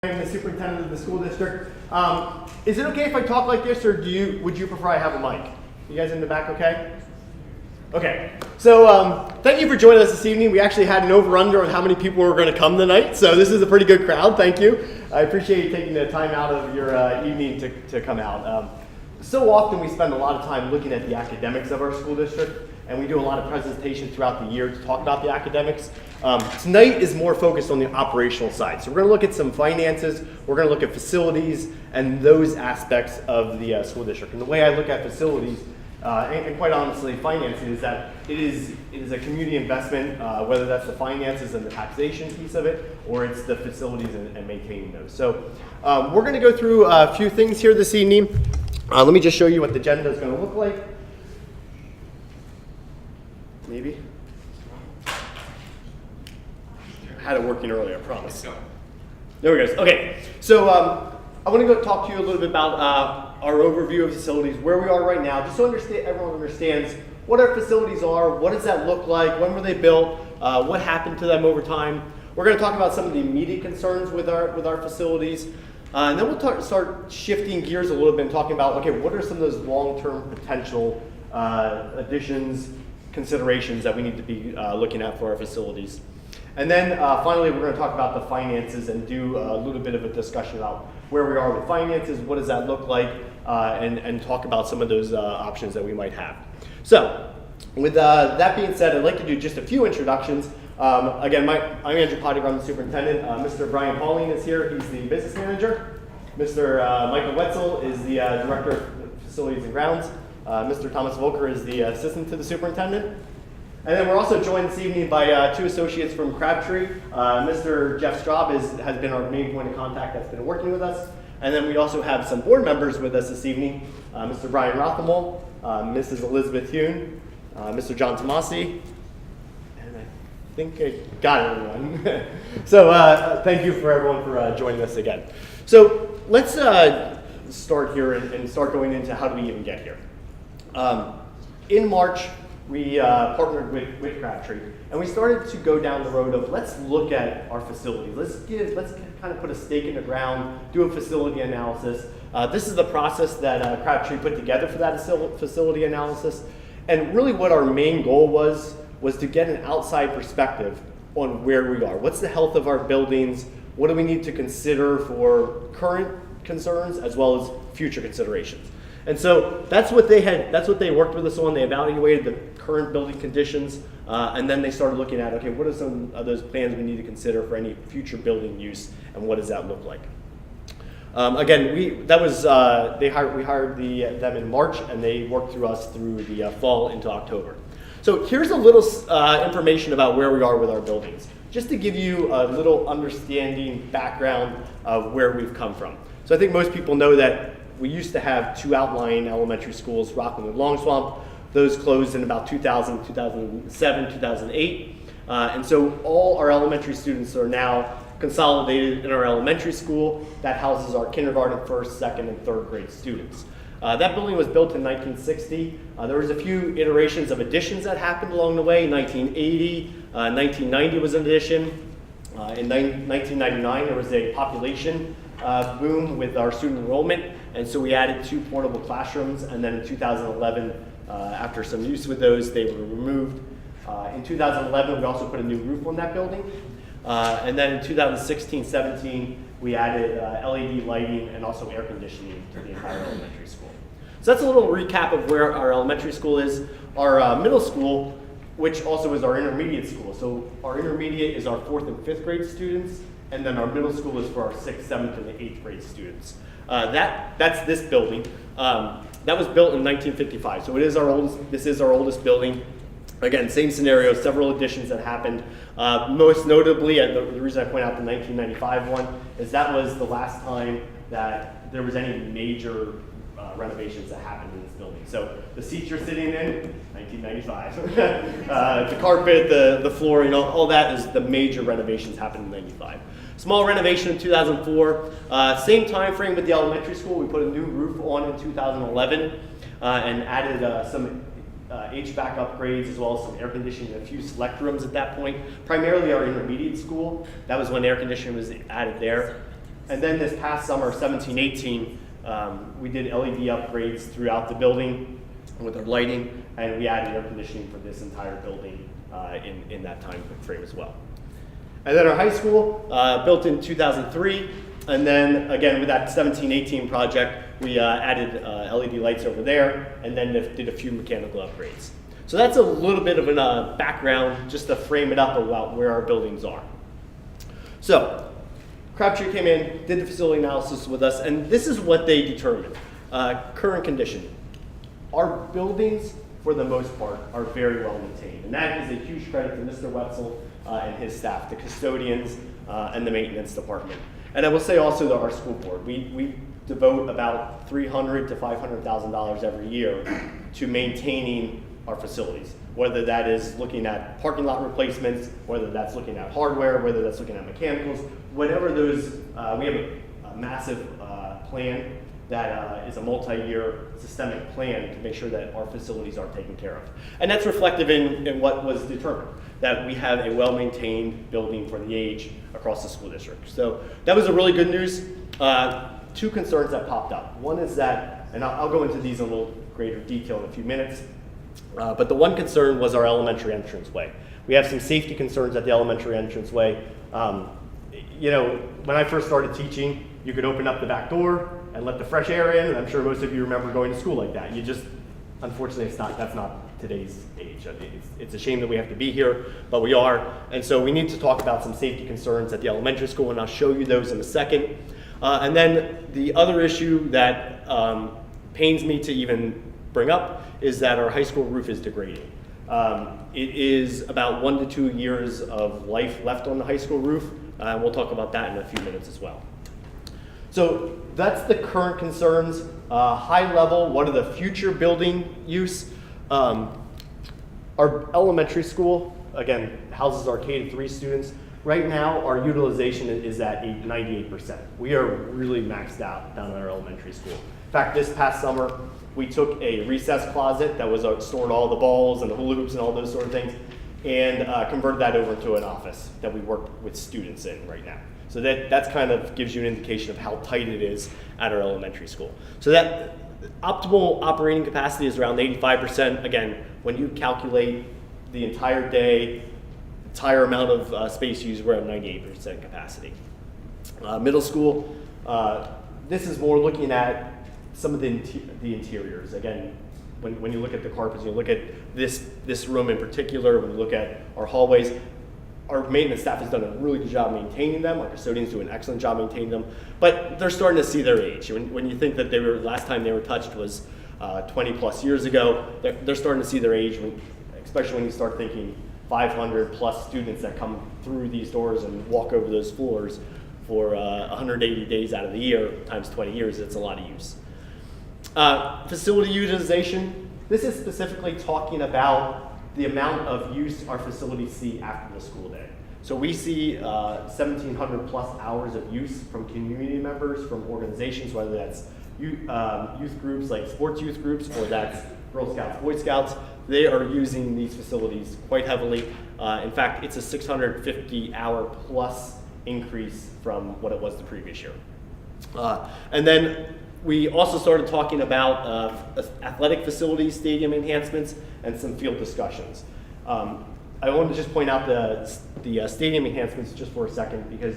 I'm the superintendent of the school district. Is it okay if I talk like this, or would you prefer I have a mic? You guys in the back okay? Okay, so thank you for joining us this evening. We actually had an over-under on how many people were going to come tonight, so this is a pretty good crowd, thank you. I appreciate you taking the time out of your evening to come out. So often we spend a lot of time looking at the academics of our school district, and we do a lot of presentations throughout the year to talk about the academics. Tonight is more focused on the operational side. So we're going to look at some finances, we're going to look at facilities, and those aspects of the school district. And the way I look at facilities, and quite honestly, finances, is that it is a community investment, whether that's the finances and the taxation piece of it, or it's the facilities and maintaining those. So we're going to go through a few things here this evening. Let me just show you what the agenda is going to look like. Maybe. I had it working earlier, I promise. There we go. Okay, so I want to go talk to you a little bit about our overview of facilities, where we are right now, just so everyone understands what our facilities are, what does that look like, when were they built, what happened to them over time. We're going to talk about some of the immediate concerns with our facilities, and then we'll start shifting gears a little bit and talking about, okay, what are some of those long-term potential additions, considerations that we need to be looking at for our facilities. And then finally, we're going to talk about the finances and do a little bit of a discussion about where we are with finances, what does that look like, and talk about some of those options that we might have. So with that being said, I'd like to do just a few introductions. Again, I'm Andrew Pottinger, I'm the superintendent. Mr. Brian Pauling is here, he's the business manager. Mr. Michael Wetzel is the director of facilities and grounds. Mr. Thomas Volker is the assistant to the superintendent. And then we're also joined this evening by two associates from Crabtree. Mr. Jeff Straub has been our main point of contact that's been working with us. And then we also have some board members with us this evening. Mr. Brian Rothamel, Mrs. Elizabeth Hune, Mr. John Tomasi, and I think I got everyone. So thank you for everyone for joining us again. So let's start here and start going into how do we even get here. In March, we partnered with Crabtree, and we started to go down the road of let's look at our facilities. Let's kind of put a stake in the ground, do a facility analysis. This is the process that Crabtree put together for that facility analysis. And really what our main goal was to get an outside perspective on where we are. What's the health of our buildings? What do we need to consider for current concerns as well as future considerations? And so that's what they worked with us on. They evaluated the current building conditions, and then they started looking at, okay, what are some of those plans we need to consider for any future building use, and what does that look like? Again, we hired them in March, and they worked through us through the fall into October. So here's a little information about where we are with our buildings, just to give you a little understanding background of where we've come from. So I think most people know that we used to have two outlying elementary schools, Rockland and Long Swamp. Those closed in about 2000, 2007, 2008. And so all our elementary students are now consolidated in our elementary school. That houses our kindergarten, first, second, and third grade students. That building was built in 1960. There was a few iterations of additions that happened along the way. 1980, 1990 was an addition. In 1999, there was a population boom with our student enrollment, and so we added 2 portable classrooms, and then in 2011, after some use with those, they were removed. In 2011, we also put a new roof on that building, and then in 2016-17, we added LED lighting and also air conditioning to the entire elementary school. So that's a little recap of where our elementary school is. Our middle school, which also is our intermediate school. So our intermediate is our 4th and 5th grade students, and then our middle school is for our 6th, 7th, and the 8th grade students. That's this building. That was built in 1955, so this is our oldest building. Again, same scenario, several additions that happened. Most notably, and the reason I point out the 1995 one, is that was the last time that there was any major renovations that happened in this building. So the seats you're sitting in, 1995. The carpet, the floor, all that is the major renovations happened in 95. Small renovation in 2004. Same time frame with the elementary school. We put a new roof on in 2011 and added some HVAC upgrades as well as some air conditioning and a few select rooms at that point. Primarily our intermediate school. That was when air conditioning was added there. And then this past summer, 17-18, we did LED upgrades throughout the building with our lighting, and we added air conditioning for this entire building in that time frame as well. And then our high school, built in 2003, and then again with that 17-18 project, we added LED lights over there, and then did a few mechanical upgrades. So that's a little bit of a background just to frame it up about where our buildings are. So Crabtree came in, did the facility analysis with us, and this is what they determined. Current condition. Our buildings, for the most part, are very well maintained, and that is a huge credit to Mr. Wetzel and his staff, the custodians and the maintenance department. And I will say also to our school board, we devote about $300,000 to $500,000 every year to maintaining our facilities, whether that is looking at parking lot replacements, whether that's looking at hardware, whether that's looking at mechanicals, whatever those, we have a massive plan that is a multi-year systemic plan to make sure that our facilities are taken care of. And that's reflective in what was determined, that we have a well-maintained building for the age across the school district. So that was a really good news. Two concerns that popped up. One is that, and I'll go into these in a little greater detail in a few minutes, but the one concern was our elementary entranceway. We have some safety concerns at the elementary entranceway. You know, when I first started teaching, you could open up the back door and let the fresh air in, and I'm sure most of you remember going to school like that. You just, unfortunately, that's not today's age. It's a shame that we have to be here, but we are. And so we need to talk about some safety concerns at the elementary school, and I'll show you those in a second. And then the other issue that pains me to even bring up is that our high school roof is degrading. It is about 1 to 2 years of life left on the high school roof, and we'll talk about that in a few minutes as well. So that's the current concerns. High level, what are the future building use? Our elementary school, again, houses our K-3 students. Right now, our utilization is at 98%. We are really maxed out down at our elementary school. In fact, this past summer, we took a recess closet that was stored all the balls and the hula hoops and all those sort of things, and converted that over to an office that we work with students in right now. So that's kind of gives you an indication of how tight it is at our elementary school. So that optimal operating capacity is around 85%. Again, when you calculate the entire day, entire amount of space used, we're at 98% capacity. Middle school, this is more looking at some of the interiors. Again, when you look at the carpets, you look at this room in particular, when you look at our hallways, our maintenance staff has done a really good job maintaining them. Our custodians do an excellent job maintaining them, but they're starting to see their age. When you think that last time they were touched was 20 plus years ago, they're starting to see their age, especially when you start thinking 500 plus students that come through these doors and walk over those floors for 180 days out of the year times 20 years, it's a lot of use. Facility utilization, this is specifically talking about the amount of use our facilities see after the school day. So we see 1,700 plus hours of use from community members, from organizations, whether that's youth groups like sports youth groups, or that's Girl Scouts, Boy Scouts. They are using these facilities quite heavily. In fact, it's a 650 hour plus increase from what it was the previous year. And then we also started talking about athletic facilities, stadium enhancements, and some field discussions. I wanted to just point out the stadium enhancements just for a second, because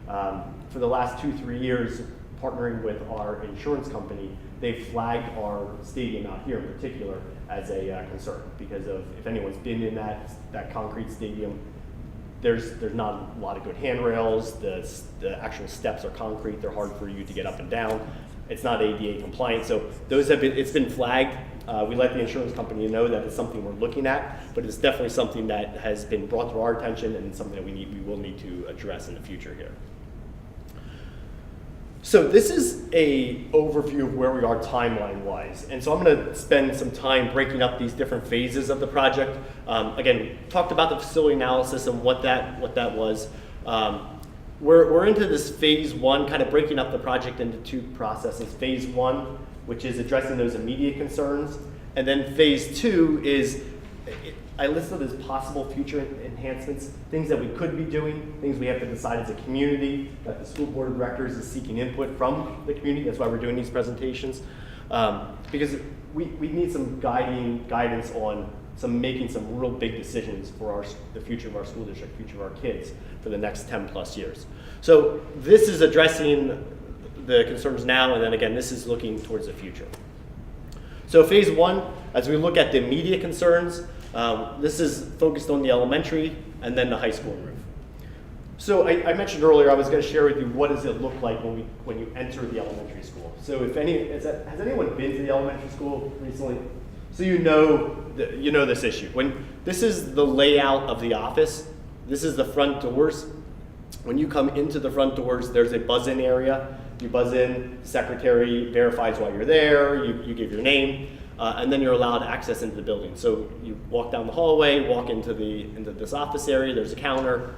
for the last 2-3 years, partnering with our insurance company, they've flagged our stadium out here in particular as a concern, because of, if anyone's been in that concrete stadium, there's not a lot of good handrails. The actual steps are concrete. They're hard for you to get up and down. It's not ADA compliant, so it's been flagged. We let the insurance company know that it's something we're looking at, but it's definitely something that has been brought to our attention and something that we will need to address in the future here. So this is an overview of where we are timeline-wise, and so I'm going to spend some time breaking up these different phases of the project. Again, talked about the facility analysis and what that was. We're into this phase one, kind of breaking up the project into two processes. Phase one, which is addressing those immediate concerns, and then phase two is I listed as possible future enhancements, things that we could be doing, things we have to decide as a community, that the school board of directors is seeking input from the community. That's why we're doing these presentations. Because we need some guidance on making some real big decisions for the future of our school district, future of our kids for the next 10 plus years. So this is addressing the concerns now, and then again, this is looking towards the future. So phase one, as we look at the immediate concerns, this is focused on the elementary and then the high school roof. So I mentioned earlier I was going to share with you what does it look like when you enter the elementary school. So has anyone been to the elementary school recently? So you know this issue. This is the layout of the office. This is the front doors. When you come into the front doors, there's a buzz-in area. You buzz in, the secretary verifies why you're there, you give your name, and then you're allowed access into the building. So you walk down the hallway, walk into this office area, there's a counter,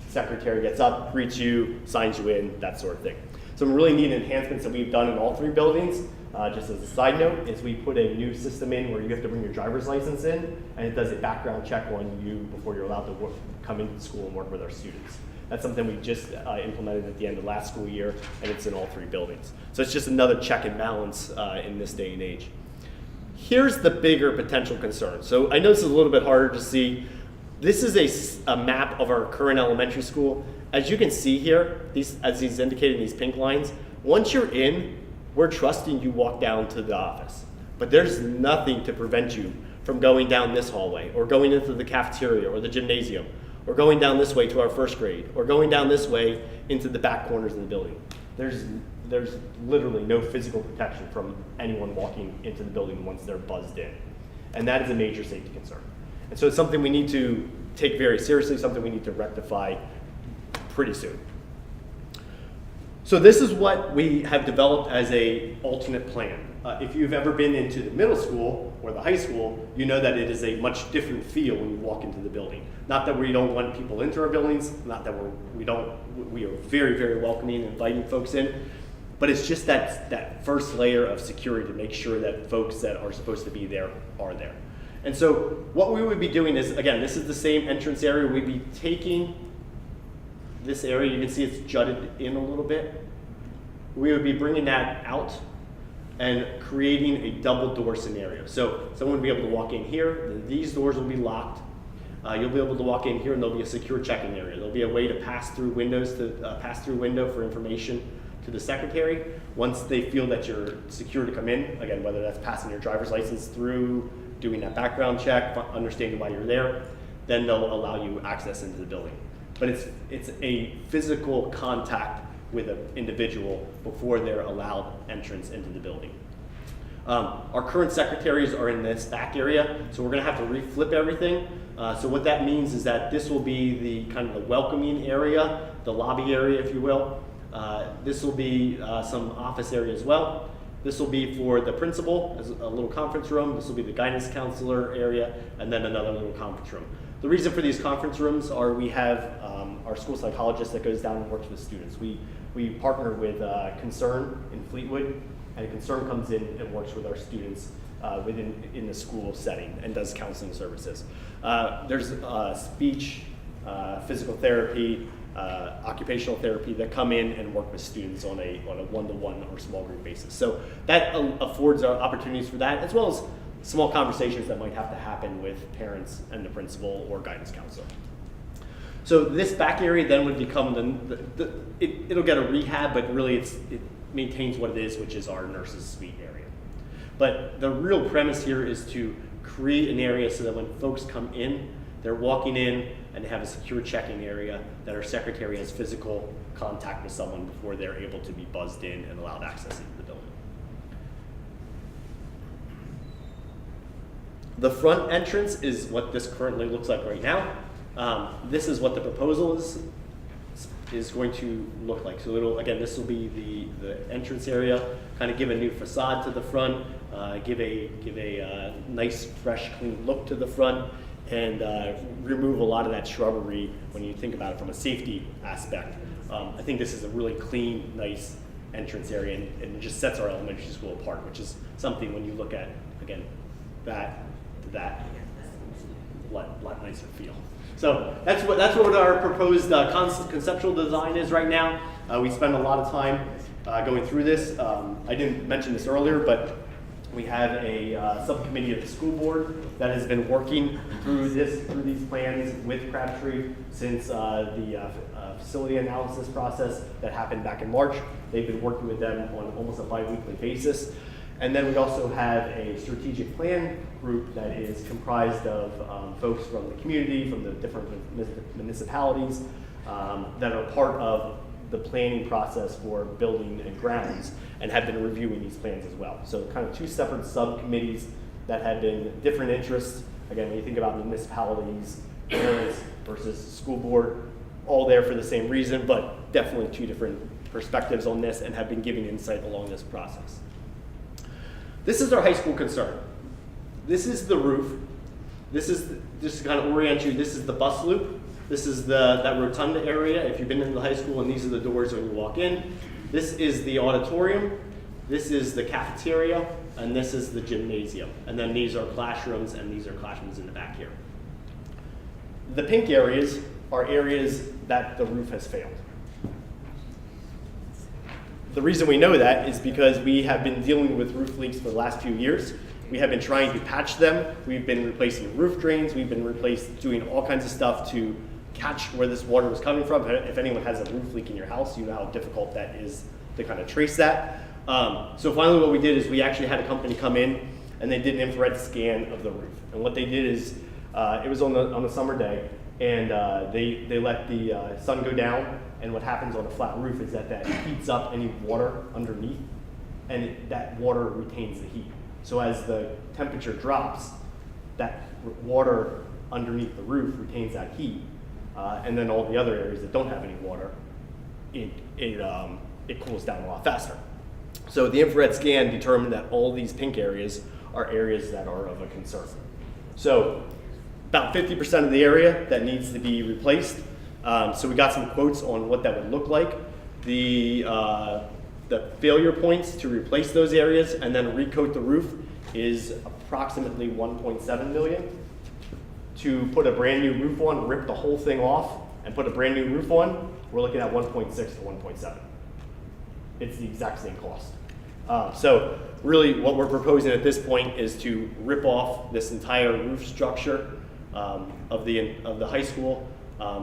secretary gets up, greets you, signs you in, that sort of thing. Some really neat enhancements that we've done in all 3 buildings, just as a side note, is we put a new system in where you have to bring your driver's license in, and it does a background check on you before you're allowed to come into school and work with our students. That's something we just implemented at the end of last school year, and it's in all 3 buildings. So it's just another check and balance in this day and age. Here's the bigger potential concern. So I know this is a little bit harder to see. This is a map of our current elementary school. As you can see here, as he's indicating these pink lines, once you're in, we're trusting you walk down to the office. But there's nothing to prevent you from going down this hallway, or going into the cafeteria or the gymnasium, or going down this way to our first grade, or going down this way into the back corners of the building. There's literally no physical protection from anyone walking into the building once they're buzzed in. And that is a major safety concern. And so it's something we need to take very seriously, something we need to rectify pretty soon. So this is what we have developed as an alternate plan. If you've ever been into the middle school or the high school, you know that it is a much different feel when you walk into the building. Not that we don't want people into our buildings, not that we are very, very welcoming and inviting folks in, but it's just that first layer of security to make sure that folks that are supposed to be there are there. And so what we would be doing is, again, this is the same entrance area. We'd be taking this area, you can see it's jutted in a little bit. We would be bringing that out and creating a double door scenario. So someone would be able to walk in here, these doors will be locked. You'll be able to walk in here and there'll be a secure check-in area. There'll be a way to pass through windows, pass-through window for information to the secretary. Once they feel that you're secure to come in, again, whether that's passing your driver's license through, doing that background check, understanding why you're there, then they'll allow you access into the building. But it's a physical contact with an individual before they're allowed entrance into the building. Our current secretaries are in this back area, so we're gonna have to reflip everything. So what that means is that this will be the kind of the welcoming area, the lobby area, if you will. This will be some office area as well. This will be for the principal, as a little conference room. This will be the guidance counselor area, and then another little conference room. The reason for these conference rooms are we have our school psychologist that goes down and works with students. We partner with Concern in Fleetwood, and Concern comes in and works with our students in the school setting and does counseling services. There's speech, physical therapy, occupational therapy that come in and work with students on a one-to-one or small group basis. So that affords opportunities for that, as well as small conversations that might have to happen with parents and the principal or guidance counselor. So this back area then would become it'll get a rehab, but really it maintains what it is, which is our nurses' suite area. But the real premise here is to create an area so that when folks come in, they're walking in and have a secure check-in area that our secretary has physical contact with someone before they're able to be buzzed in and allowed access into the building. The front entrance is what this currently looks like right now. This is what the proposal is going to look like. So this will be the entrance area, kind of give a new facade to the front, give a nice, fresh, clean look to the front, and remove a lot of that shrubbery when you think about it from a safety aspect. I think this is a really clean, nice entrance area, and it just sets our elementary school apart, which is something when you look at, again, that to that. a lot nicer feel. So that's what our proposed conceptual design is right now. We spend a lot of time going through this. I didn't mention this earlier, but we have a subcommittee of the school board that has been working through these plans with Crabtree since the facility analysis process that happened back in March. They've been working with them on almost a bi-weekly basis. And then we also have a strategic plan group that is comprised of folks from the community, from the different municipalities that are part of the planning process for building and grounds and have been reviewing these plans as well. So kind of two separate subcommittees that have been different interests. Again, when you think about municipalities, parents versus school board, all there for the same reason, but definitely two different perspectives on this and have been giving insight along this process. This is our high school concern. This is the roof. This is, just to kind of orient you, this is the bus loop. This is that rotunda area if you've been in the high school, and these are the doors when you walk in. This is the auditorium. This is the cafeteria, and this is the gymnasium. And then these are classrooms, and these are classrooms in the back here. The pink areas are areas that the roof has failed. The reason we know that is because we have been dealing with roof leaks for the last few years. We have been trying to patch them. We've been replacing roof drains. We've been doing all kinds of stuff to catch where this water was coming from. If anyone has a roof leak in your house, you know how difficult that is to kind of trace that. So finally what we did is we actually had a company come in and they did an infrared scan of the roof. And what they did is, it was on a summer day, and they let the sun go down, and what happens on a flat roof is that heats up any water underneath, and that water retains the heat. So as the temperature drops, that water underneath the roof retains that heat, and then all the other areas that don't have any water, it cools down a lot faster. So the infrared scan determined that all these pink areas are areas that are of a concern. So about 50% of the area that needs to be replaced. So we got some quotes on what that would look like. The failure points to replace those areas and then recoat the roof is approximately $1.7 million. To put a brand new roof on, rip the whole thing off, and put a brand new roof on, we're looking at 1.6 to 1.7. It's the exact same cost. So really what we're proposing at this point is to rip off this entire roof structure of the high school,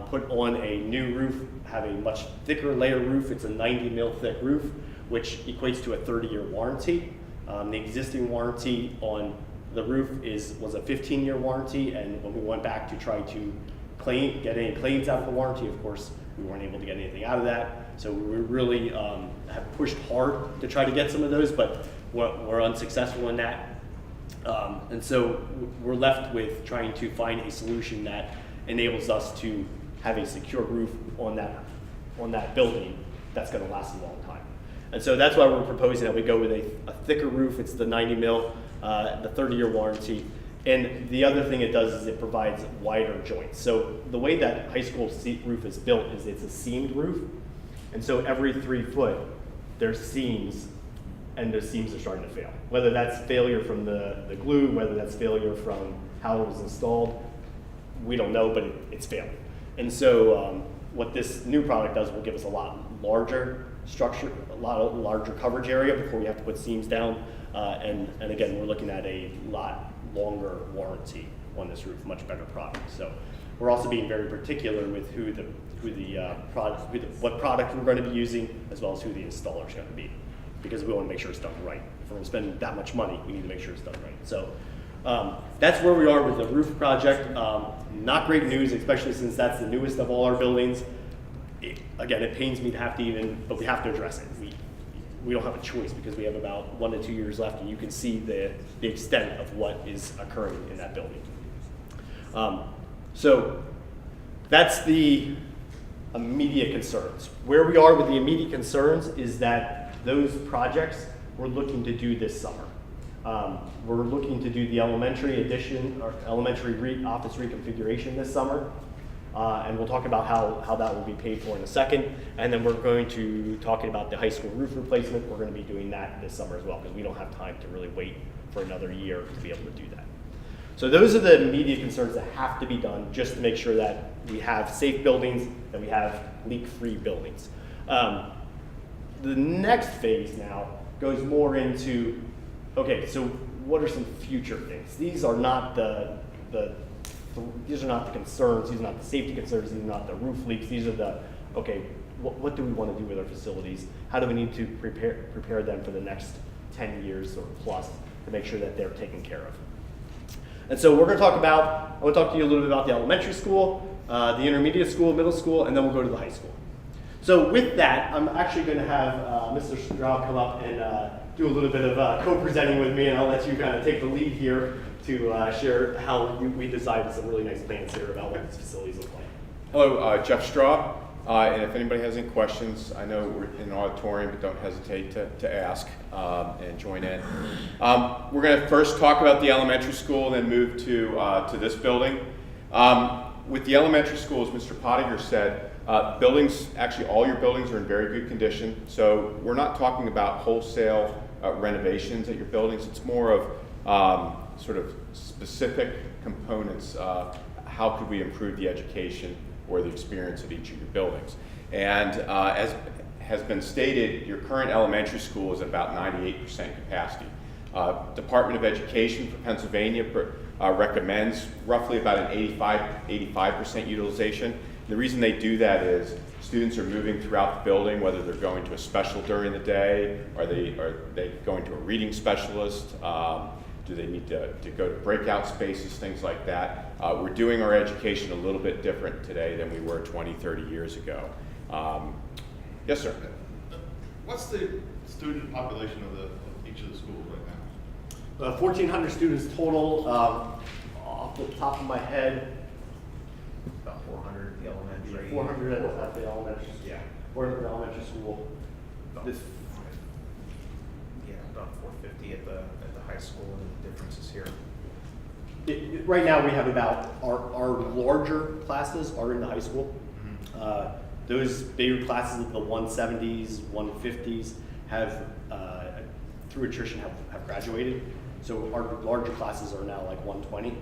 put on a new roof, have a much thicker layer roof. It's a 90 mil thick roof, which equates to a 30-year warranty. The existing warranty on the roof was a 15-year warranty, and when we went back to try to get any claims out of the warranty, of course, we weren't able to get anything out of that. So we really have pushed hard to try to get some of those, but we're unsuccessful in that. And so we're left with trying to find a solution that enables us to have a secure roof on that building that's going to last a long time. And so that's why we're proposing that we go with a thicker roof. It's the 90 mil, the 30-year warranty. And the other thing it does is it provides wider joints. So the way that high school roof is built is it's a seamed roof. And so every 3 foot, there's seams, and those seams are starting to fail. Whether that's failure from the glue, whether that's failure from how it was installed, we don't know, but it's failing. And so what this new product does will give us a lot larger structure, a lot larger coverage area before we have to put seams down. And again, we're looking at a lot longer warranty on this roof, much better product. So we're also being very particular with what product we're going to be using, as well as who the installer is going to be, because we want to make sure it's done right. If we're going to spend that much money, we need to make sure it's done right. So that's where we are with the roof project. Not great news, especially since that's the newest of all our buildings. Again, it pains me to have to but we have to address it. We don't have a choice because we have about 1 to 2 years left, and you can see the extent of what is occurring in that building. So that's the immediate concerns. Where we are with the immediate concerns is that those projects we're looking to do this summer. We're looking to do the elementary addition or elementary office reconfiguration this summer. And we'll talk about how that will be paid for in a second. And then we're going to talk about the high school roof replacement. We're going to be doing that this summer as well, because we don't have time to really wait for another year to be able to do that. So those are the immediate concerns that have to be done just to make sure that we have safe buildings, that we have leak-free buildings. The next phase now goes more into, okay, so what are some future things? These are not these are not the concerns, these are not the safety concerns, these are not the roof leaks, these are the, okay, what do we want to do with our facilities? How do we need to prepare them for the next 10 years or plus to make sure that they're taken care of? And so I want to talk to you a little bit about the elementary school, the intermediate school, middle school, and then we'll go to the high school. So with that, I'm actually going to have Mr. Stroud come up and do a little bit of co-presenting with me, and I'll let you kind of take the lead here to share how we decided some really nice plans here about what these facilities look like. Hello, Jeff Straub, and if anybody has any questions, I know we're in an auditorium, but don't hesitate to ask and join in. We're going to first talk about the elementary school and then move to this building. With the elementary school, as Mr. Pottinger said, buildings, actually all your buildings are in very good condition, so we're not talking about wholesale renovations at your buildings. It's more of sort of specific components. How could we improve the education or the experience at each of your buildings? And as has been stated, your current elementary school is at about 98% capacity. Department of Education for Pennsylvania recommends roughly about an 85% utilization. The reason they do that is students are moving throughout the building, whether they're going to a special during the day, are they going to a reading specialist, do they need to go to breakout spaces, things like that. We're doing our education a little bit different today than we were 20, 30 years ago. Yes, sir. What's the student population of each of the schools right now? 1,400 students total. Off the top of my head, About 400 at the elementary. 400 at the elementary. Yeah. 400 at the elementary school. This, About 450 at the high school, and the differences here. right now we have about, our larger classes are in the high school. Those bigger classes of the 170s, 150s have, through attrition, have graduated. So our larger classes are now like 120.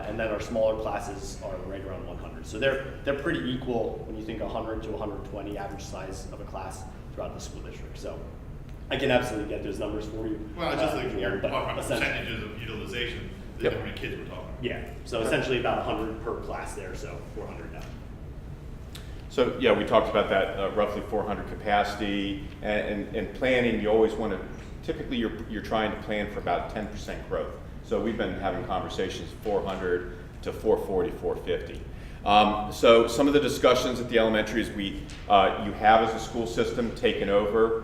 And then our smaller classes are right around 100. So they're pretty equal when you think 100 to 120 average size of a class throughout the school district. So I can absolutely get those numbers for you. Well, it's just like here, we're but talking about essentially- percentages of utilization, the Yep. different kids we're talking about. Yeah, so essentially about 100 per class there, so 400 now. So yeah, we talked about that, roughly 400 capacity, and planning, you always want to, typically you're trying to plan for about 10% growth. So we've been having conversations 400 to 440, 450. So some of the discussions at the elementaries you have as a school system taken over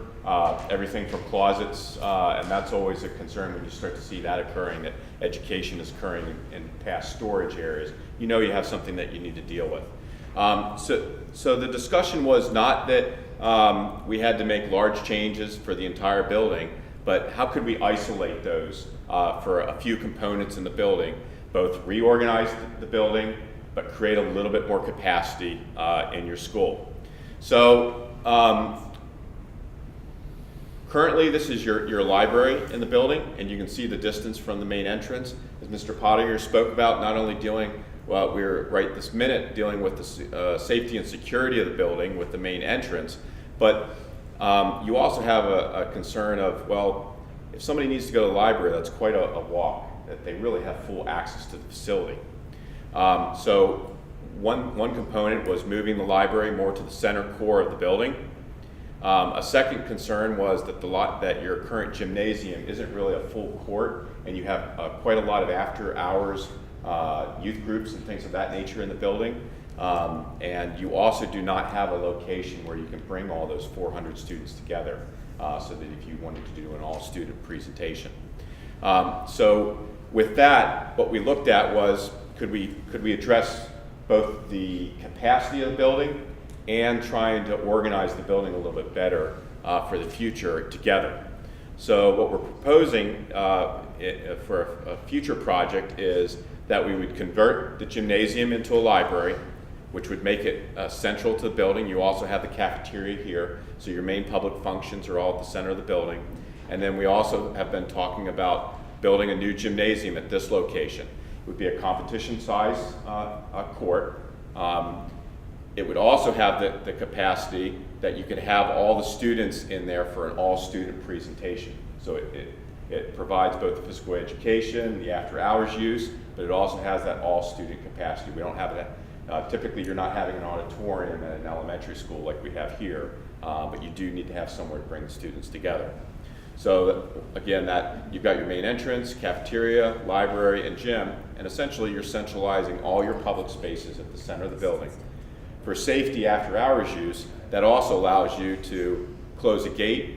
everything from closets, and that's always a concern when you start to see that occurring, that education is occurring in past storage areas. You know you have something that you need to deal with. So the discussion was not that we had to make large changes for the entire building, but how could we isolate those for a few components in the building, both reorganize the building, but create a little bit more capacity in your school. So currently this is your library in the building, and you can see the distance from the main entrance. As Mr. Pottinger spoke about, not only we're right this minute dealing with the safety and security of the building with the main entrance, but you also have a concern of, well, if somebody needs to go to the library, that's quite a walk, that they really have full access to the facility. So one component was moving the library more to the center core of the building. A second concern was that your current gymnasium isn't really a full court, and you have quite a lot of after hours youth groups and things of that nature in the building. And you also do not have a location where you can bring all those 400 students together, so that if you wanted to do an all-student presentation. So with that, what we looked at was, could we address both the capacity of the building and trying to organize the building a little bit better for the future together. So what we're proposing for a future project is that we would convert the gymnasium into a library, which would make it central to the building. You also have the cafeteria here, so your main public functions are all at the center of the building. And then we also have been talking about building a new gymnasium at this location. would be a competition size court. It would also have the capacity that you could have all the students in there for an all-student presentation. So it provides both the physical education, the after-hours use, but it also has that all-student capacity. We don't have that. Typically, you're not having an auditorium at an elementary school like we have here, but you do need to have somewhere to bring the students together. So again, you've got your main entrance, cafeteria, library, and gym, and essentially you're centralizing all your public spaces at the center of the building. For safety after-hours use, that also allows you to close a gate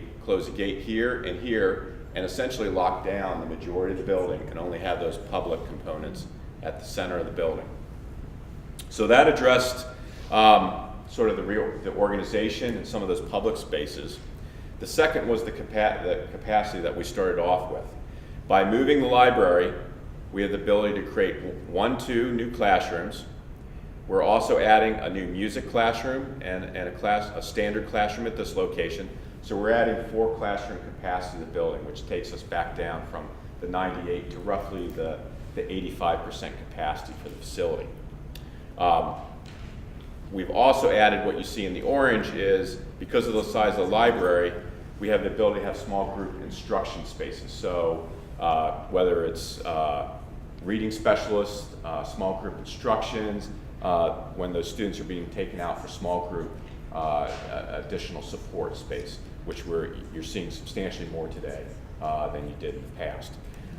here, and essentially lock down the majority of the building and only have those public components at the center of the building. So that addressed sort of the organization and some of those public spaces. The second was the capacity that we started off with. By moving the library, we have the ability to create 2 new classrooms. We're also adding a new music classroom and a standard classroom at this location. So we're adding 4 classroom capacity to the building, which takes us back down from the 98 to roughly the 85% capacity for the facility. We've also added what you see in the orange is, because of the size of the library, we have the ability to have small group instruction spaces. So whether it's reading specialists, small group instructions, when those students are being taken out for small group additional support space, which you're seeing substantially more today than you did in the past,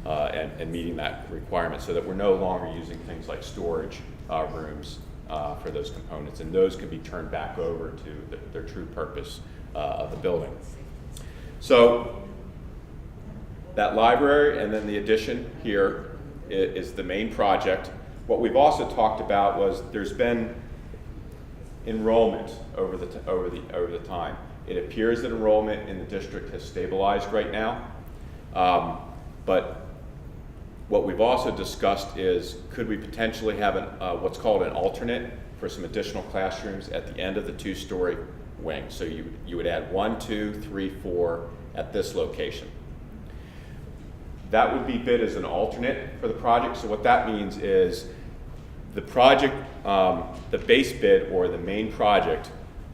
and meeting that requirement so that we're no longer using things like storage rooms for those components, and those can be turned back over to their true purpose of the building. So that library and then the addition here is the main project. What we've also talked about was there's been enrollment over the time. It appears that enrollment in the district has stabilized right now, but what we've also discussed is, could we potentially have what's called an alternate for some additional classrooms at the end of the 2-story wing. So you would add 1, 2, 3, 4 at this location. That would be bid as an alternate for the project. So what that means is the project, the base bid or the main project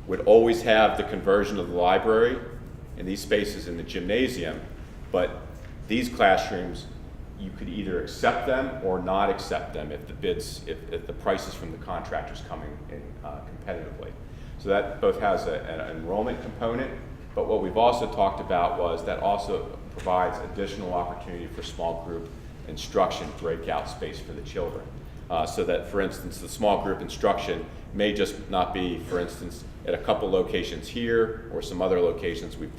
would always have the conversion of the library and these spaces in the gymnasium, but these classrooms, you could either accept them or not accept them if the prices from the contractors coming in competitively. So that both has an enrollment component, but what we've also talked about was that also provides additional opportunity for small group instruction breakout space for the children. So that, for instance, the small group instruction may just not be, for instance, at a couple locations here or some other locations we've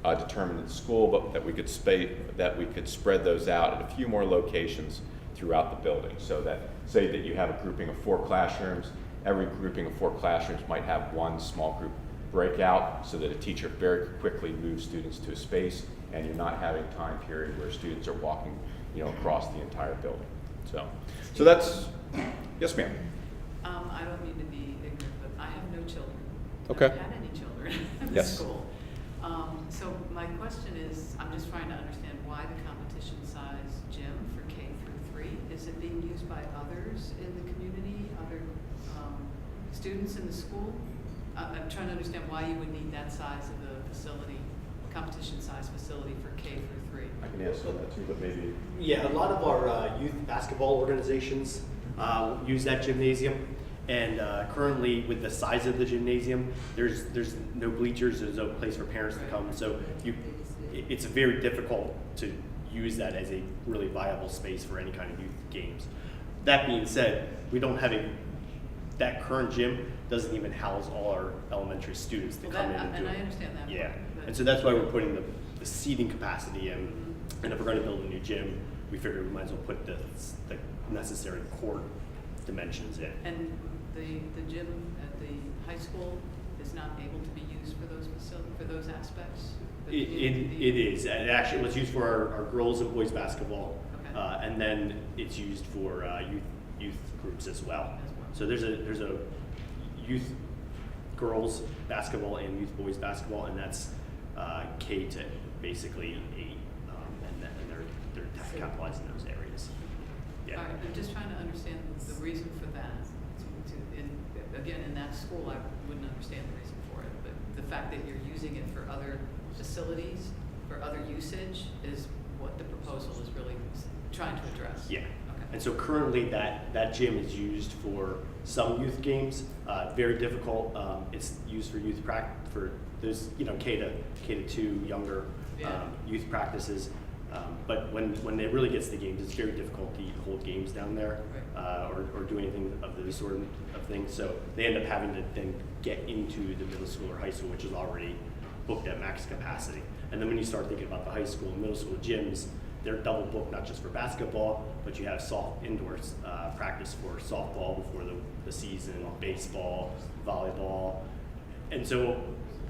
determined at the school, but that we could spread those out at a few more locations throughout the building. So that, say that you have a grouping of 4 classrooms, every grouping of 4 classrooms might have 1 small group breakout, so that a teacher very quickly moves students to a space, and you're not having a time period where students are walking, across the entire building. So that's, yes, ma'am. I don't mean to be ignorant, but I have no children. Okay. I haven't had any children in the Yes. school. So my question is, I'm just trying to understand why the competition size gym for K through 3? Is it being used by others in the community, other students in the school? I'm trying to understand why you would need that size of the facility, competition size facility for K through 3. I can answer that too, but maybe. Yeah, a lot of our youth basketball organizations use that gymnasium, and currently with the size of the gymnasium, there's no bleachers, there's no place for parents to come, so it's very difficult to use that as a really viable space for any kind of youth games. That being said, we don't have that current gym doesn't even house all our elementary students to come in and do And it. I understand that. Yeah, but- and so that's why we're putting the seating capacity in. And if we're going to build a new gym, we figured we might as well put the necessary court dimensions in. And the gym at the high school is not able to be used for those aspects? It is. And actually, it was used for our girls and boys basketball, Okay. and then it's used for youth groups as well. So there's a youth girls basketball and youth boys basketball, and that's K to basically 8, and they're capitalized in those areas. Yeah. All right, I'm just trying to understand the reason for that. Again, in that school, I wouldn't understand the reason for it, but the fact that you're using it for other facilities, for other usage, is what the proposal is really trying to address. Yeah. Okay. And so currently that gym is used for some youth games, very difficult. It's used for youth for those, K to 2 younger Yeah. youth practices. But when it really gets to games, it's very difficult to hold games down there, or do anything of those sort of things. So they end up having to then get into the middle school or high school, which is already booked at max capacity. And then when you start thinking about the high school and middle school gyms, they're double booked, not just for basketball, but you have soft indoors practice for softball before the season, baseball, volleyball. And so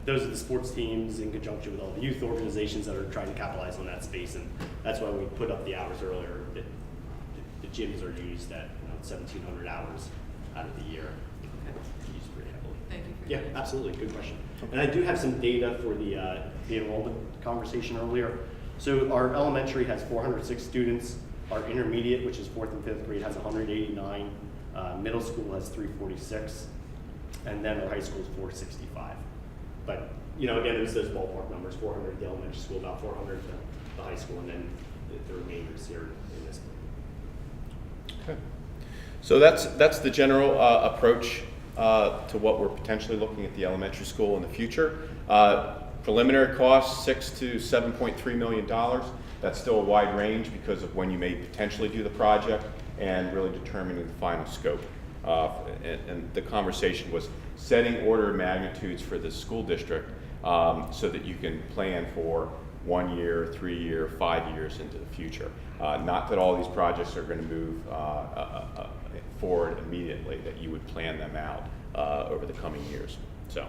those are the sports teams in conjunction with all the youth organizations that are trying to capitalize on that space. And that's why we put up the hours earlier. The gyms are used at 1,700 hours out of the year. Okay. Used pretty heavily. Thank you for Yeah, your answer. absolutely. Good question. And I do have some data for the enrollment conversation earlier. So our elementary has 406 students. Our intermediate, which is 4th and 5th grade, has 189. Middle school has 346. And then our high school is 465. But, again, it was those ballpark numbers, 400 at the elementary school, about 400 at the high school, and then the remainders here in this. Okay. So that's the general approach to what we're potentially looking at the elementary school in the future. Preliminary cost, $6 to $7.3 million. That's still a wide range because of when you may potentially do the project and really determining the final scope. And the conversation was setting order of magnitudes for the school district so that you can plan for 1 year, 3 year, 5 years into the future. Not that all these projects are going to move forward immediately, that you would plan them out over the coming years. So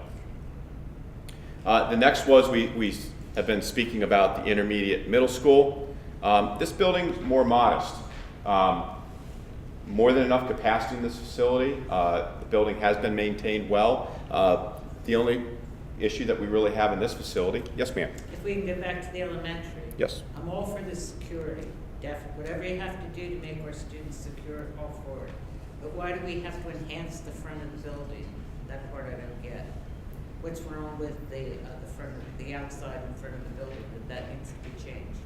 the next was we have been speaking about the intermediate middle school. This building's more modest. More than enough capacity in this facility. The building has been maintained well. The only issue that we really have in this facility, yes ma'am? If we can get back to the elementary. Yes. I'm all for the security, whatever you have to do to make our students secure, all for it. But why do we have to enhance the front of the building? That part I don't get. What's wrong with the front, the outside and front of the building, that needs to be changed?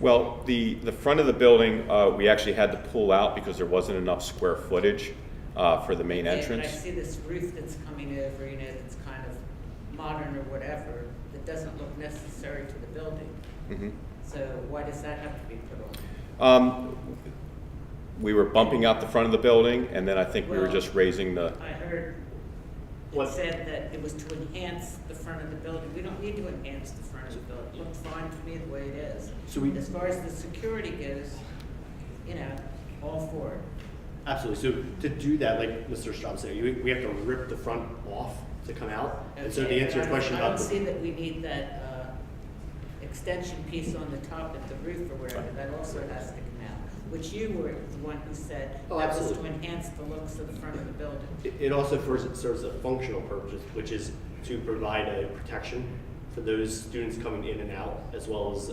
Well, the front of the building, we actually had to pull out because there wasn't enough square footage for the main Yeah, entrance. but I see this roof that's coming over, that's kind of modern or whatever, that doesn't look necessary to the building. Mm-hmm. So why does that have to be put on? We were bumping out the front of the building, and then I think we were Well, just raising the. I heard it said that it was to enhance the front of the building. We don't need to enhance the front of the building. It looks fine to me the way it is. So as far as the security goes, all for it. Absolutely. So to do that, like Mr. Straub said, we have to rip the front off to come out. And so to Okay, answer your but question I about don't see that we need that extension piece on the top of the roof or whatever. That also has to come out, which you were the one who said Oh, that was to absolutely. enhance the looks of the front of the building. It also serves a functional purpose, which is to provide a protection for those students coming in and out, as well as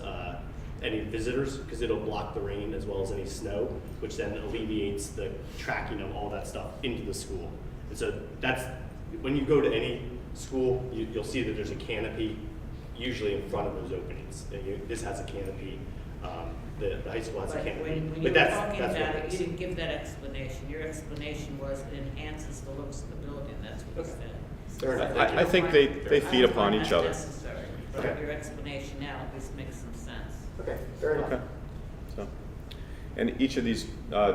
any visitors, because it'll block the rain as well as any snow, which then alleviates the tracking of all that stuff into the school. And so that's, when you go to any school, you'll see that there's a canopy usually in front of those openings. And this has a canopy. The high school has a But canopy. when you But were that's talking what about it it, is. you didn't give that explanation. Your explanation was it enhances the looks of the building. That's what you said. Fair enough. I think they feed upon each other. Necessary, but Okay. your explanation now at least makes some sense. Okay, fair enough. Okay. So, and each of these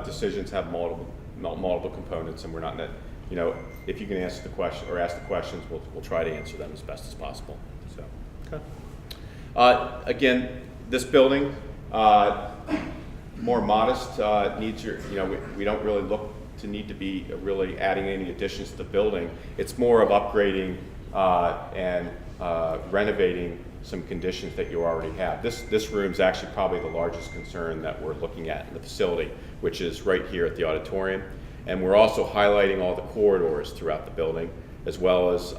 decisions have multiple components, and we're not, if you can answer the question or ask the questions, we'll try to answer them as best as possible. So, okay. Again, this building, more modest, needs your, we don't really look to need to be really adding any additions to the building. It's more of upgrading and renovating some conditions that you already have. This room's actually probably the largest concern that we're looking at in the facility, which is right here at the auditorium. And we're also highlighting all the corridors throughout the building, as well as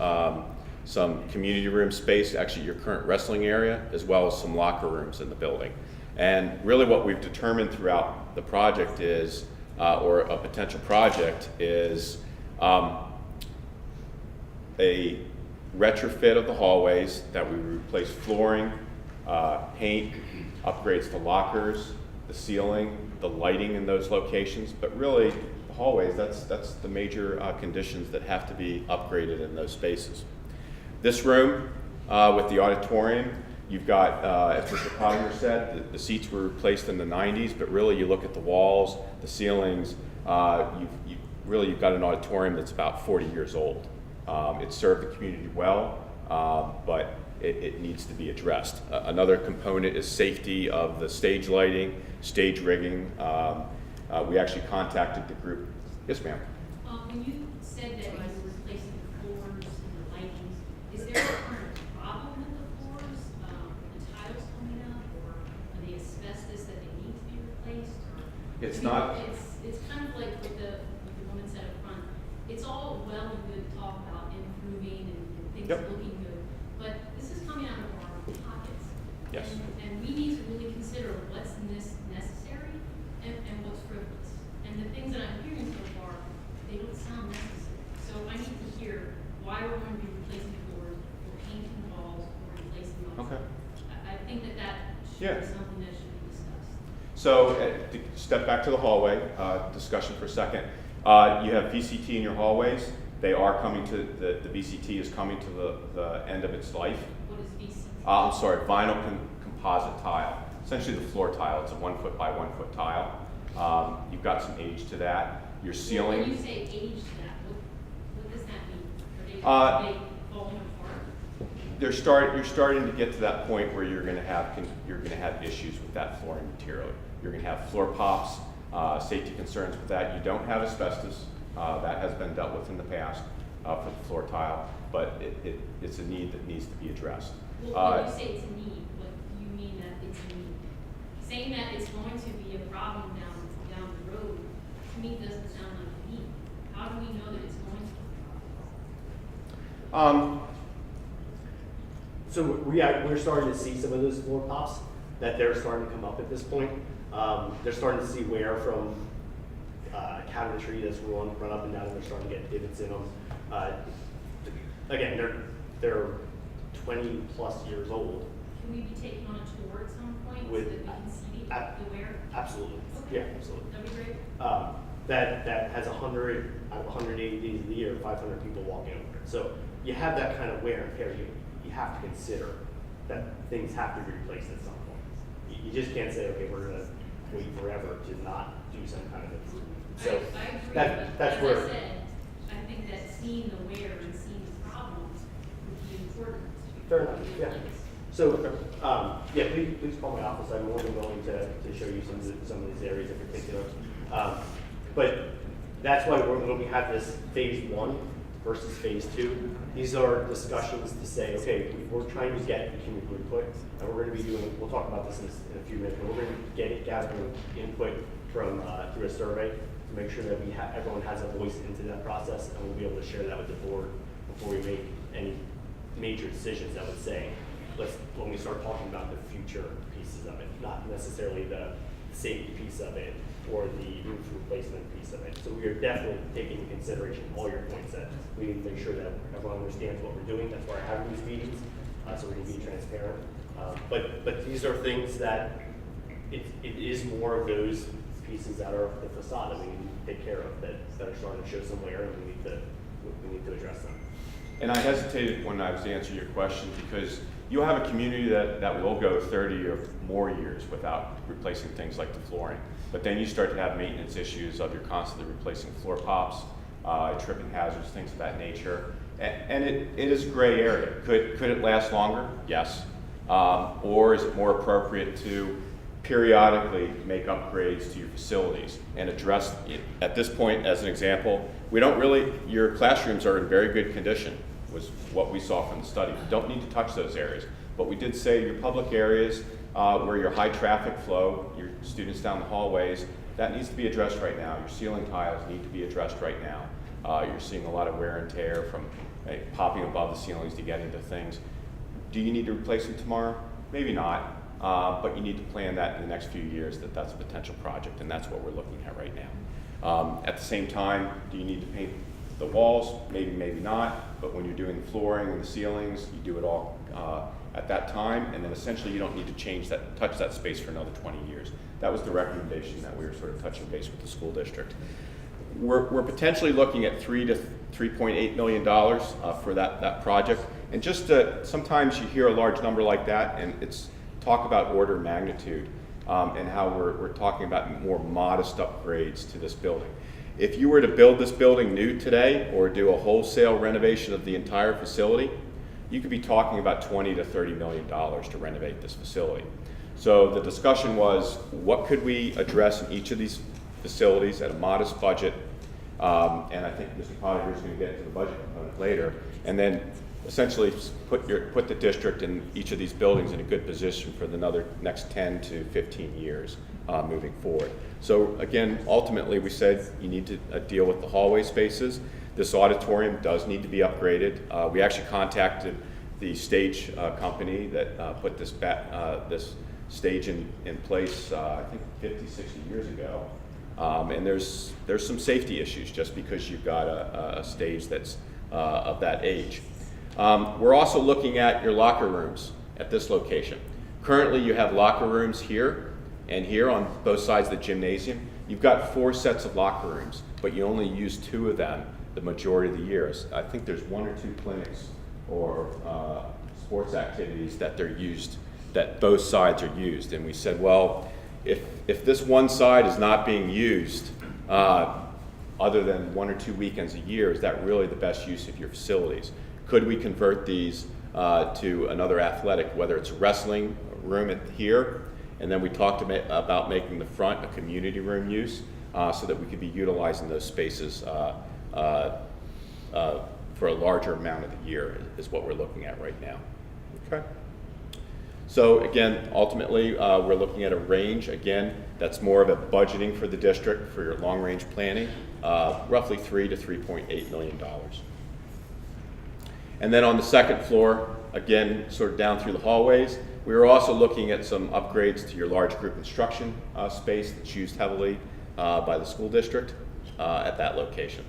some community room space, actually your current wrestling area, as well as some locker rooms in the building. And really what we've determined throughout the project is, or a potential project is a retrofit of the hallways, that we replace flooring, paint, upgrades to lockers, the ceiling, the lighting in those locations, but really the hallways, that's the major conditions that have to be upgraded in those spaces. This room with the auditorium, you've got, as Mr. Pottinger said, the seats were replaced in the 90s, but really you look at the walls, the ceilings, you've got an auditorium that's about 40 years old. It served the community well, but it needs to be addressed. Another component is safety of the stage lighting, stage rigging. We actually contacted the group. Yes, ma'am. When you said that you were replacing the floors and the lighting, is there a current problem with the floors, the tiles coming up, or are they asbestos that they need to be replaced? Or, It's I mean, not. It's kind of like what the woman said up front. It's all well and good to talk about improving and things Yep. looking good, but this is coming out of our pockets. Yes. And we need to really consider what's necessary and what's frivolous. And the things that I'm hearing so far, they don't sound necessary. So I need to hear why we're going to be replacing floors, or painting walls, or replacing walls. Okay. I think that should Yeah. be something that should be discussed. So to step back to the hallway discussion for a second. You have VCT in your hallways. They are coming to, the VCT is coming to the end of its life. What is VC? I'm sorry, vinyl composite tile. Essentially the floor tile. It's a 1 foot by 1 foot tile. You've got some age to that. Your ceiling. When you say age to that, what does that mean? Are they falling apart? You're starting to get to that point where you're going to have issues with that flooring material. You're going to have floor pops, safety concerns with that. You don't have asbestos. That has been dealt with in the past for the floor tile, but it's a need that needs to be addressed. Well, when you say it's a need, what do you mean that it's a need? Saying that it's going to be a problem down the road, to me doesn't sound like a need. How do we know that it's going to be a problem? So we're starting to see some of those floor pops that they're starting to come up at this point. They're starting to see wear from cabinetry that's run up and down, and they're starting to get divots in them. Again, they're 20 plus years old. Can we be taking on a tour at some point so With- that we can see the wear? Absolutely. Okay. Yeah, absolutely. That'd be great. That has 100 out of 180 days of the year, 500 people walking over it. So you have that kind of wear and tear. You have to consider that things have to be replaced at some point. You just can't say, okay, we're going to wait forever to not do some kind of improvement. So I agree, that's but where. as I said, I think that seeing the wear and seeing the problems would be important. Fair enough, yeah. So, yeah, please call my office. I'm more than willing to show you some of these areas in particular. But that's why when we have this phase 1 versus phase 2, these are discussions to say, okay, we're trying to get community input, and we're going to be doing, we'll talk about this in a few minutes, but we're going to gathering input from through a survey to make sure that everyone has a voice into that process, and we'll be able to share that with the board before we make any major decisions. I would say, when we start talking about the future pieces of it, not necessarily the safety piece of it or the roof replacement piece of it. So we are definitely taking into consideration all your points that we need to make sure that everyone understands what we're doing. That's why we're having these meetings, so we can be transparent. But these are things that it is more of those pieces that are the facade that we need to take care of, that are starting to show some wear, and we need to address them. And I hesitated when I was answering your question because you'll have a community that will go 30 or more years without replacing things like the flooring. But then you start to have maintenance issues of you're constantly replacing floor pops, tripping hazards, things of that nature. And it is a gray area. Could it last longer? Yes. Or is it more appropriate to periodically make upgrades to your facilities and address it? At this point, as an example, your classrooms are in very good condition, was what we saw from the study. You don't need to touch those areas. But we did say your public areas where your high traffic flow, your students down the hallways, that needs to be addressed right now. Your ceiling tiles need to be addressed right now. You're seeing a lot of wear and tear from popping above the ceilings to get into things. Do you need to replace them tomorrow? Maybe not. but you need to plan that in the next few years that's a potential project, and that's what we're looking at right now. At the same time, do you need to paint the walls? Maybe, maybe not, but when you're doing the flooring and the ceilings, you do it all at that time, and then essentially you don't need to touch that space for another 20 years. That was the recommendation that we were sort of touching base with the school district. We're potentially looking at $3 to $3.8 million for that project. And just sometimes you hear a large number like that, and it's talk about order of magnitude and how we're talking about more modest upgrades to this building. If you were to build this building new today or do a wholesale renovation of the entire facility, you could be talking about $20 to $30 million to renovate this facility. So the discussion was, what could we address in each of these facilities at a modest budget? And I think Mr. Potter is going to get to the budget component later. And then essentially put the district in each of these buildings in a good position for the next 10 to 15 years moving forward. So again, ultimately we said you need to deal with the hallway spaces. This auditorium does need to be upgraded. We actually contacted the stage company that put this stage in place, I think 50, 60 years ago. And there's some safety issues just because you've got a stage that's of that age. We're also looking at your locker rooms at this location. Currently you have locker rooms here and here on both sides of the gymnasium. You've got 4 sets of locker rooms, but you only use 2 of them the majority of the years. I think there's 1 or 2 clinics or sports activities that they're used, that both sides are used. And we said, well, if this one side is not being used other than 1 or 2 weekends a year, is that really the best use of your facilities? Could we convert these to another athletic, whether it's a wrestling room here, and then we talked about making the front a community room use so that we could be utilizing those spaces for a larger amount of the year is what we're looking at right now. Okay. So again, ultimately, we're looking at a range, again, that's more of a budgeting for the district for your long-range planning, roughly $3 to $3.8 million. And then on the second floor, again, sort of down through the hallways, we were also looking at some upgrades to your large group instruction space that's used heavily by the school district at that location.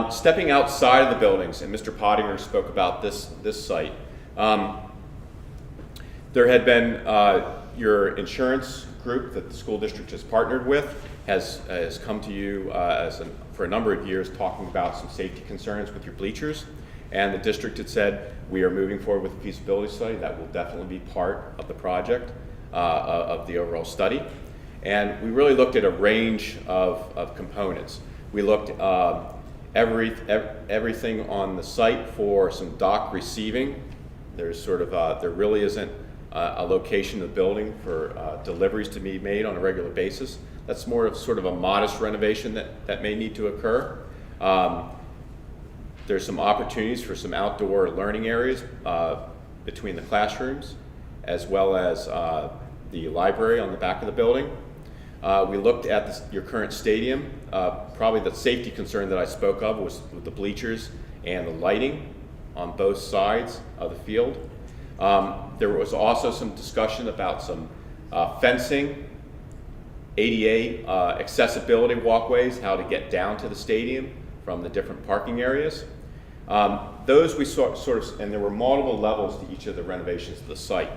Stepping outside of the buildings, and Mr. Pottinger spoke about this site. There had been your insurance group that the school district has partnered with has come to you for a number of years talking about some safety concerns with your bleachers. And the district had said, we are moving forward with a feasibility study that will definitely be part of the project, of the overall study. And we really looked at a range of components. We looked everything on the site for some dock receiving. There's sort of there really isn't a location of the building for deliveries to be made on a regular basis. That's more of sort of a modest renovation that may need to occur. There's some opportunities for some outdoor learning areas between the classrooms, as well as the library on the back of the building. We looked at your current stadium. Probably the safety concern that I spoke of was with the bleachers and the lighting on both sides of the field. There was also some discussion about some fencing, ADA accessibility walkways, how to get down to the stadium from the different parking areas. Those we sort of, and there were multiple levels to each of the renovations of the site.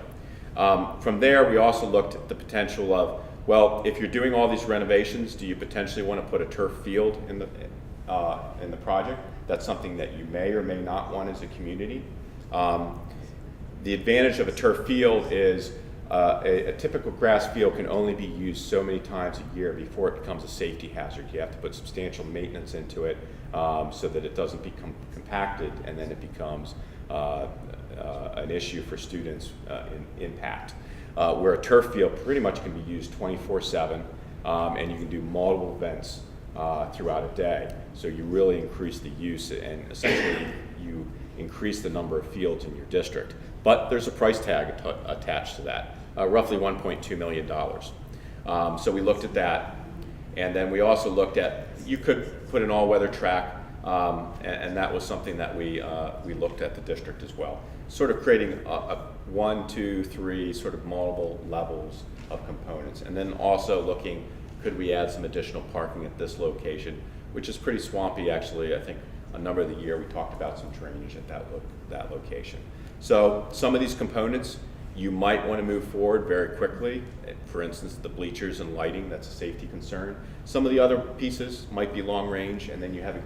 From there, we also looked at the potential of, well, if you're doing all these renovations, do you potentially want to put a turf field in the project? That's something that you may or may not want as a community. The advantage of a turf field is a typical grass field can only be used so many times a year before it becomes a safety hazard. You have to put substantial maintenance into it so that it doesn't become compacted and then it becomes an issue for students in impact. Where a turf field pretty much can be used 24/7 and you can do multiple events throughout a day. So you really increase the use and essentially you increase the number of fields in your district. But there's a price tag attached to that, roughly $1.2 million. So we looked at that, and then we also looked at, you could put an all-weather track, and that was something that we looked at the district as well. sort of creating a 1, 2, 3 sort of multiple levels of components. And then also looking, could we add some additional parking at this location, which is pretty swampy actually. I think a number of the year we talked about some drainage at that location. So some of these components you might want to move forward very quickly. For instance, the bleachers and lighting, that's a safety concern. Some of the other pieces might be long range, and then you have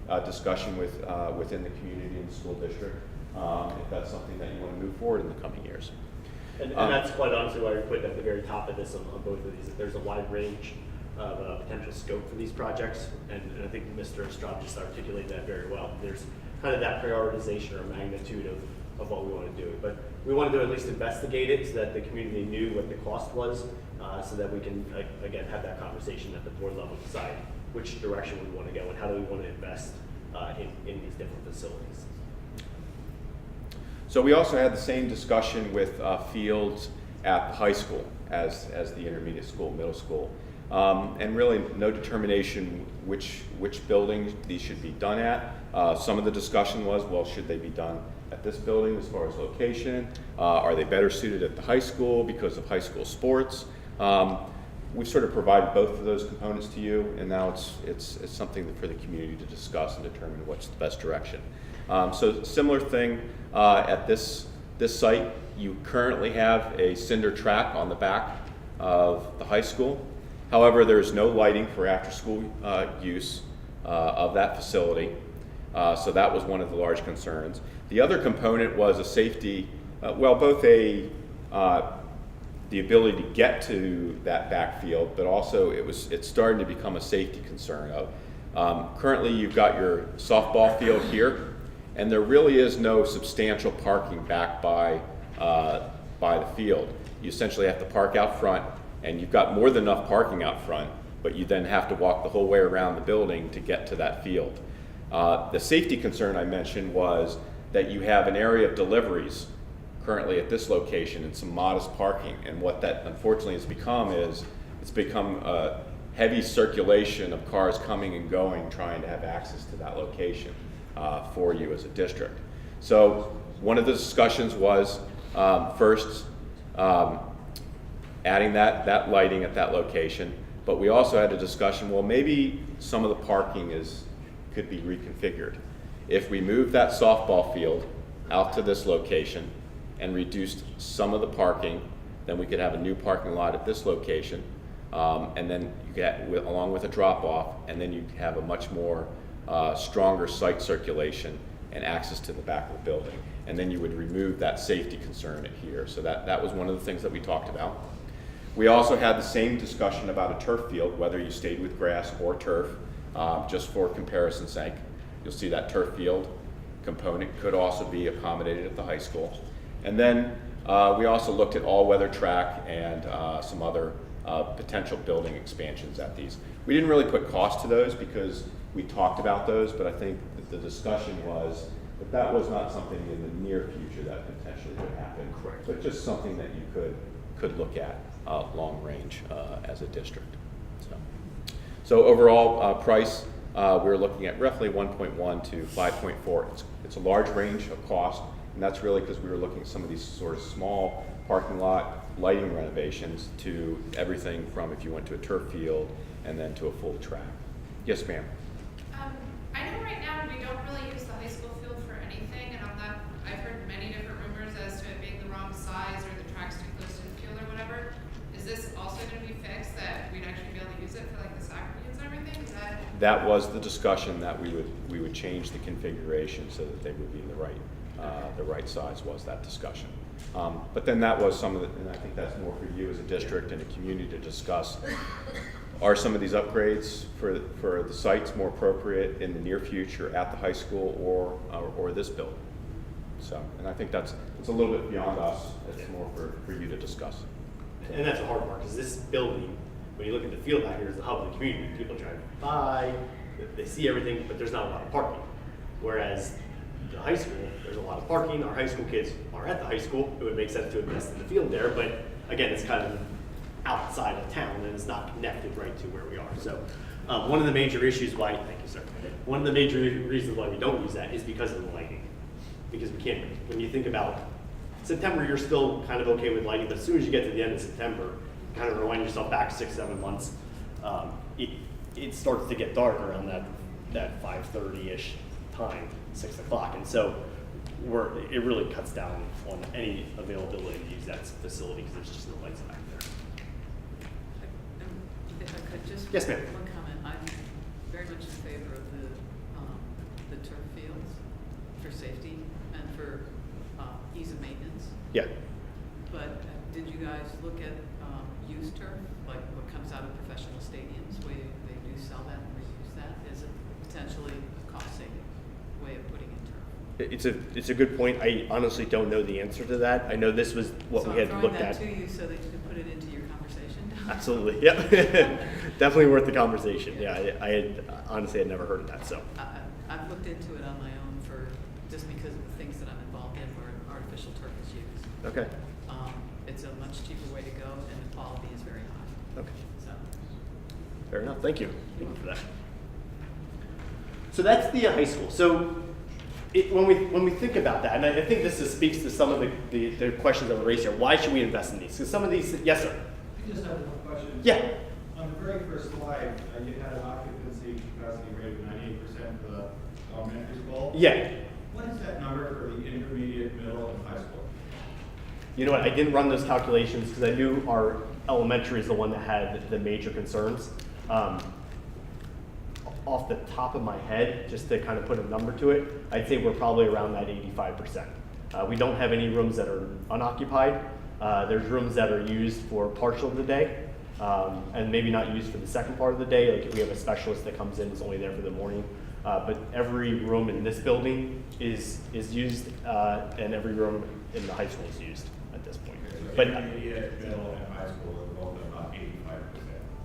a discussion within the community and the school district if that's something that you want to move forward in the coming years. And that's quite honestly why we put at the very top of this on both of these, that there's a wide range of potential scope for these projects, and I think Mr. Estrada just articulated that very well. There's kind of that prioritization or magnitude of what we want to do. But we wanted to at least investigate it so that the community knew what the cost was, so that we can, again, have that conversation at the board level, decide which direction we want to go and how do we want to invest in these different facilities. So we also had the same discussion with fields at the high school as the intermediate school, middle school. And really no determination which buildings these should be done at. Some of the discussion was, well, should they be done at this building as far as location? Are they better suited at the high school because of high school sports? We've sort of provided both of those components to you, and now it's something for the community to discuss and determine what's the best direction. So similar thing at this site. You currently have a cinder track on the back of the high school. However, there is no lighting for after-school use of that facility, so that was one of the large concerns. The other component was a safety, both the ability to get to that backfield, but also it's starting to become a safety concern. Currently, you've got your softball field here, and there really is no substantial parking back by the field. You essentially have to park out front, and you've got more than enough parking out front, but you then have to walk the whole way around the building to get to that field. The safety concern I mentioned was that you have an area of deliveries currently at this location and some modest parking, and what that unfortunately has become is it's become a heavy circulation of cars coming and going trying to have access to that location for you as a district. So one of the discussions was first adding that lighting at that location, but we also had a discussion, well, maybe some of the parking could be reconfigured. If we move that softball field out to this location and reduced some of the parking, then we could have a new parking lot at this location, and then you get along with a drop-off, and then you have a much more stronger site circulation and access to the back of the building. And then you would remove that safety concern at here. So that was one of the things that we talked about. We also had the same discussion about a turf field, whether you stayed with grass or turf, just for comparison's sake. You'll see that turf field component could also be accommodated at the high school. And then we also looked at all-weather track and some other potential building expansions at these. We didn't really put cost to those because we talked about those, but I think that the discussion was that was not something in the near future that potentially would happen. Correct. But just something that you could look at long range as a district. So overall price, we're looking at roughly 1.1 to 5.4. It's a large range of cost, and that's really because we were looking at some of these sort of small parking lot lighting renovations to everything from if you went to a turf field and then to a full track. Yes, ma'am. I know right now we don't really use the high school field for anything, and I've heard many different rumors as to it being the wrong size or the track's too close to the field or whatever. Is this also going to be fixed that we'd actually be able to use it for like the soccer games and everything? That was the discussion, that we would change the configuration so that they would be the right size was that discussion. But then that was some of the, and I think that's more for you as a district and a community to discuss. Are some of these upgrades for the sites more appropriate in the near future at the high school or this building? So, and I think it's a little bit beyond us. It's more for you to discuss. And that's a hard part, because this building, when you look at the field out here, is the hub of the community. People drive by, they see everything, but there's not a lot of parking. Whereas the high school, there's a lot of parking. Our high school kids are at the high school. It would make sense to invest in the field there, but again, it's kind of outside of town and it's not connected right to where we are. So one of the major issues why, thank you, sir. One of the major reasons why we don't use that is because of the lighting. because we can't, when you think about September, you're still kind of okay with lighting, but as soon as you get to the end of September, kind of rewind yourself back 6-7 months, it starts to get dark around that 5:30-ish time, 6 o'clock. And so it really cuts down on any availability to use that facility because there's just no lights back there. If I could just. Yes, ma'am. One comment, I'm very much in favor of the turf fields for safety and for ease of maintenance. Yeah. But did you guys look at used turf, like what comes out of professional stadiums, where they do sell that and reuse that? Is it potentially a cost-saving way of putting in turf? It's a good point. I honestly don't know the answer to that. I know this was what we had looked at. So I'm throwing that to you so that you can put it into your conversation. Absolutely, yep. Definitely worth the conversation. Yeah, I had honestly had never heard of that. So I've looked into it on my own just because of the things that I'm involved in where artificial turf is used. okay, It's a much cheaper way to go and the quality is very high. okay, So, fair enough. Thank you for that. So that's the high school. So when we think about that, and I think this speaks to some of the questions that were raised here. Why should we invest in these? Because some of these, yes, sir. I just have one question. Yeah. On the very first slide, you had an occupancy capacity rate of 98% for the elementary school. Yeah. What is that number for the intermediate, middle, and high school? You know what? I didn't run those calculations because I knew our elementary is the one that had the major concerns. Off the top of my head, just to kind of put a number to it, I'd say we're probably around that 85%. We don't have any rooms that are unoccupied. There's rooms that are used for partial of the day, and maybe not used for the second part of the day. Like if we have a specialist that comes in, it's only there for the morning. But every room in this building is used, and every room in the high school is used at this point. But intermediate, middle, and high school are both about 85%.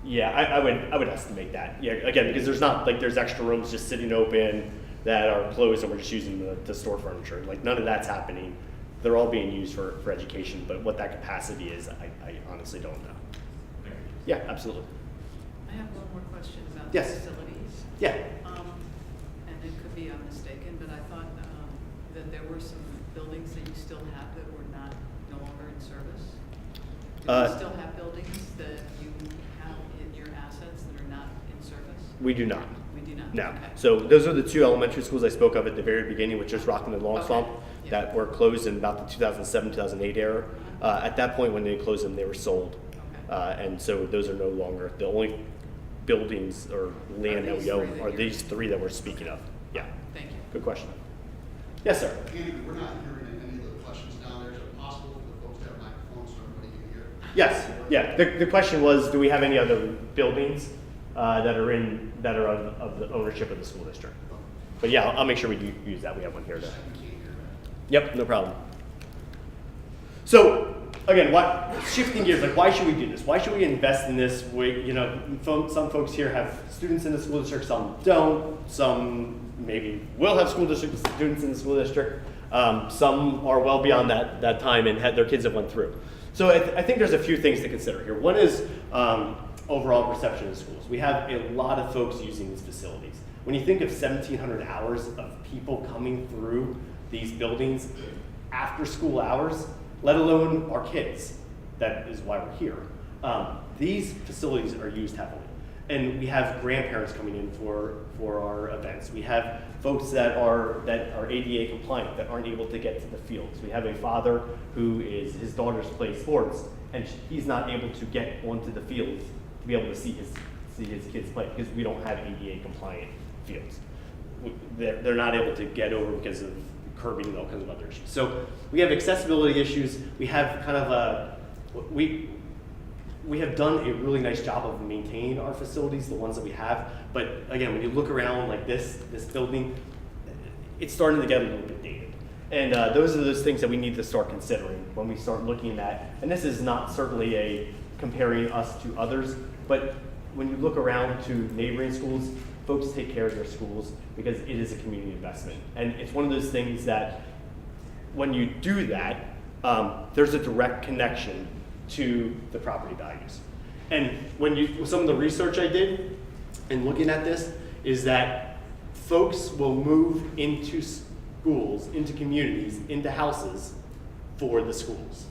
yeah, I would estimate that. Yeah, again, because there's extra rooms just sitting open that are closed and we're just using to store furniture. Like none of that's happening. They're all being used for education, but what that capacity is, I honestly don't know. Yeah, absolutely. I have one more question about Yes. the facilities. Yeah. And it could be I'm mistaken, but I thought that there were some buildings that you still have that were no longer in service. Do you still have buildings that you have in your assets that are not in service? We do not. We do not? No. Okay. So those are the two elementary schools I spoke of at the very beginning, which is Rockland and Long Swamp, Yeah. that were closed in about the 2007, 2008 era. At that point when they closed them, they were sold. Okay. And so those are no longer, the only buildings or land that these we own three that are you're- these three that we're speaking of. Yeah, Thank you. good question. Yes, sir. Andy, we're not hearing any of the questions down there. Is it possible for the folks to have microphones so everybody can hear? Yes, yeah. The question was, do we have any other buildings that are of the ownership of the school district? But yeah, I'll make sure we do use that. We have one here too. We can't hear that. Yep, no problem. So again, shifting gears, like why should we do this? Why should we invest in this? Some folks here have students in the school district, some don't. Some maybe will have students in the school district. Some are well beyond that time and their kids have went through. So I think there's a few things to consider here. One is overall perception of schools. We have a lot of folks using these facilities. When you think of 1,700 hours of people coming through these buildings after school hours, let alone our kids, that is why we're here. These facilities are used heavily. And we have grandparents coming in for our events. We have folks that are ADA compliant, that aren't able to get to the fields. We have a father his daughters play sports, and he's not able to get onto the fields to be able to see his kids play because we don't have ADA compliant fields. They're not able to get over because of curbing and all kinds of other issues. So we have accessibility issues. We have kind of we have done a really nice job of maintaining our facilities, the ones that we have. But again, when you look around like this building, it's starting to get a little bit dated. And those are those things that we need to start considering when we start looking at, and this is not certainly a comparing us to others, but when you look around to neighboring schools, folks take care of their schools because it is a community investment. And it's one of those things that when you do that, there's a direct connection to the property values. And some of the research I did in looking at this is that folks will move into schools, into communities, into houses for the schools.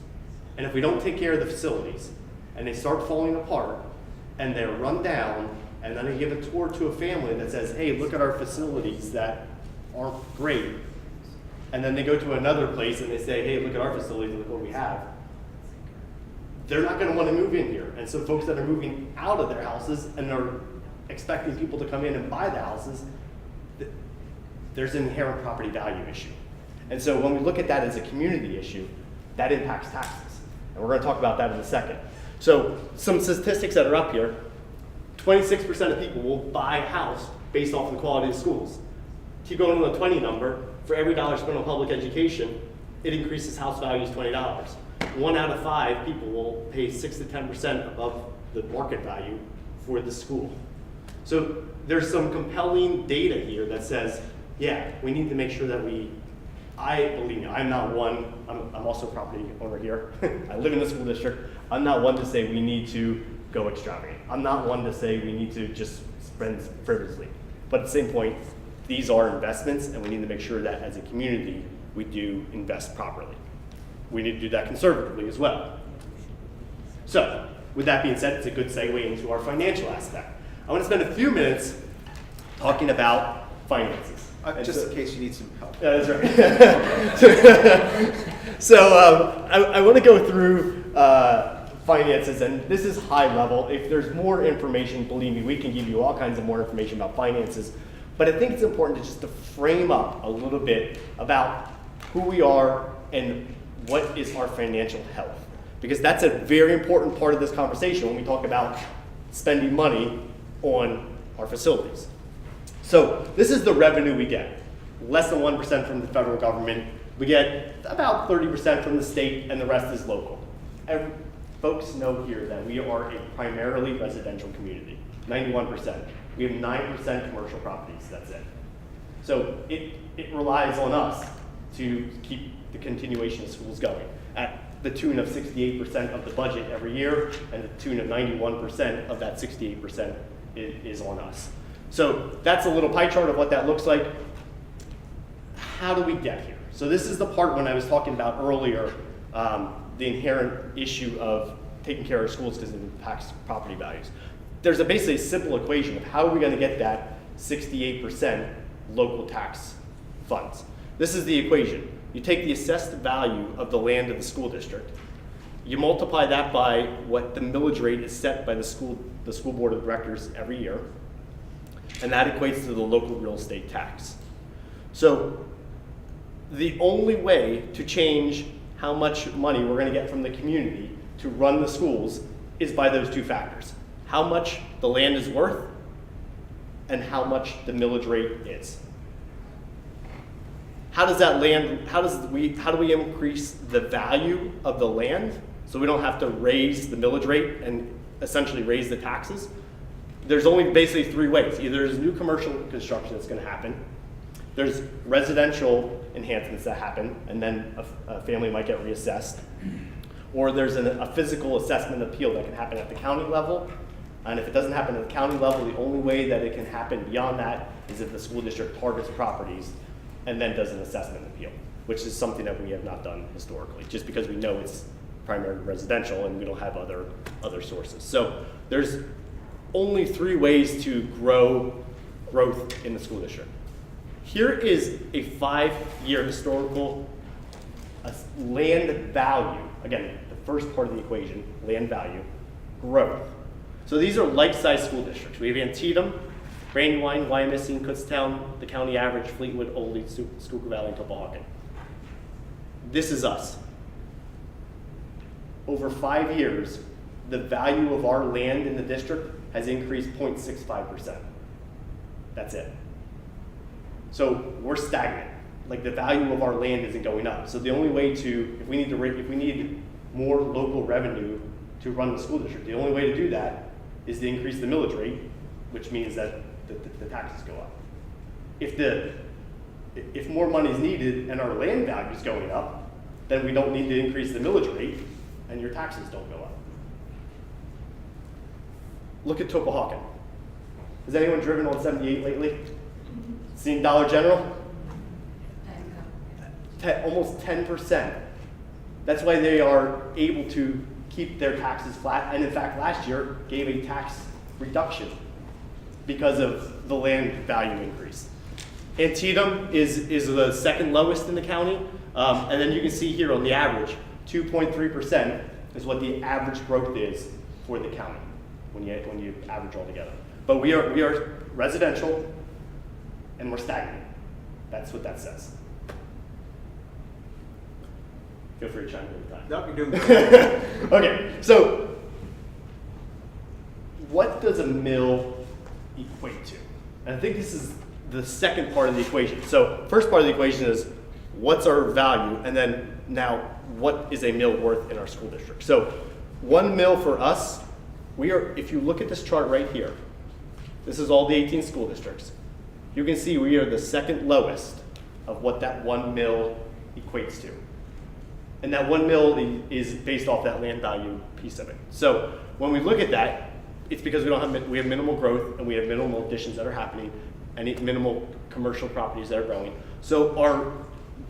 And if we don't take care of the facilities and they start falling apart and they're run down, and then I give a tour to a family that says, hey, look at our facilities that aren't great. And then they go to another place and they say, hey, look at our facilities, look what we have. They're not going to want to move in here. And so folks that are moving out of their houses and are expecting people to come in and buy the houses, there's an inherent property value issue. And so when we look at that as a community issue, that impacts taxes. And we're going to talk about that in a second. So some statistics that are up here, 26% of people will buy a house based off the quality of schools. Keep going on the 20 number, for every dollar spent on public education, it increases house values $20. 1 out of 5 people will pay 6 to 10% above the market value for the school. So there's some compelling data here that says, yeah, we need to make sure that believe me, I'm not one, I'm also a property owner here. I live in the school district. I'm not one to say we need to go extravagant. I'm not one to say we need to just spend frivolously. But at the same point, these are investments, and we need to make sure that as a community, we do invest properly. We need to do that conservatively as well. So, with that being said, it's a good segue into our financial aspect. I want to spend a few minutes talking about finances. Just in case you need some help. That's right. I want to go through finances, and this is high level. If there's more information, believe me, we can give you all kinds of more information about finances. But I think it's important to frame up a little bit about who we are and what is our financial health. Because that's a very important part of this conversation when we talk about spending money on our facilities. So this is the revenue we get. Less than 1% from the federal government. We get about 30% from the state, and the rest is local. And folks know here that we are a primarily residential community, 91%. We have 9% commercial properties, that's it. So it relies on us to keep the continuation of schools going at the tune of 68% of the budget every year, and the tune of 91% of that 68% is on us. So that's a little pie chart of what that looks like. How do we get here? So this is the part when I was talking about earlier, the inherent issue of taking care of schools because it impacts property values. There's basically a simple equation of how are we going to get that 68% local tax funds. This is the equation. You take the assessed value of the land of the school district. You multiply that by what the millage rate is set by the school board of directors every year, and that equates to the local real estate tax. So the only way to change how much money we're going to get from the community to run the schools is by those two factors. How much the land is worth and how much the millage rate is. How do we increase the value of the land so we don't have to raise the millage rate and essentially raise the taxes? There's only basically 3 ways. Either there's new commercial construction that's going to happen, there's residential enhancements that happen, and then a family might get reassessed, or there's a physical assessment appeal that can happen at the county level. And if it doesn't happen at the county level, the only way that it can happen beyond that is if the school district targets properties and then does an assessment appeal, which is something that we have not done historically, just because we know it's primarily residential and we don't have other sources. So there's only 3 ways to grow growth in the school district. Here is a 5-year historical land value. Again, the first part of the equation, land value, growth. So these are like-sized school districts. We have Antietam, Brandywine, Wyomissing, Kutztown, the county average, Fleetwood, Oldie, Schuylkill Valley, and Topahaken. This is us. Over 5 years, the value of our land in the district has increased 0.65%. That's it. So we're stagnant. Like the value of our land isn't going up. So the only way if we need more local revenue to run the school district, the only way to do that is to increase the millage rate, which means that the taxes go up. If more money is needed and our land value is going up, then we don't need to increase the millage rate and your taxes don't go up. Look at Topahaken. Has anyone driven on 78 lately? Seen Dollar General? almost 10%. That's why they are able to keep their taxes flat, and in fact last year gave a tax reduction because of the land value increase. Antietam is the second lowest in the county, and then you can see here on the average, 2.3% is what the average growth is for the county when you average all together. But we are residential, and we're stagnant. That's what that says. Feel free to chime in with that. Nope, you're doing good. Okay, so what does a mill equate to? And I think this is the second part of the equation. So first part of the equation is what's our value, and then now what is a mill worth in our school district? So 1 mill for us, we are, if you look at this chart right here, this is all the 18 school districts. You can see we are the second lowest of what that 1 mill equates to. And that 1 mill is based off that land value piece of it. So when we look at that, it's because we have minimal growth and we have minimal additions that are happening and minimal commercial properties that are growing. So our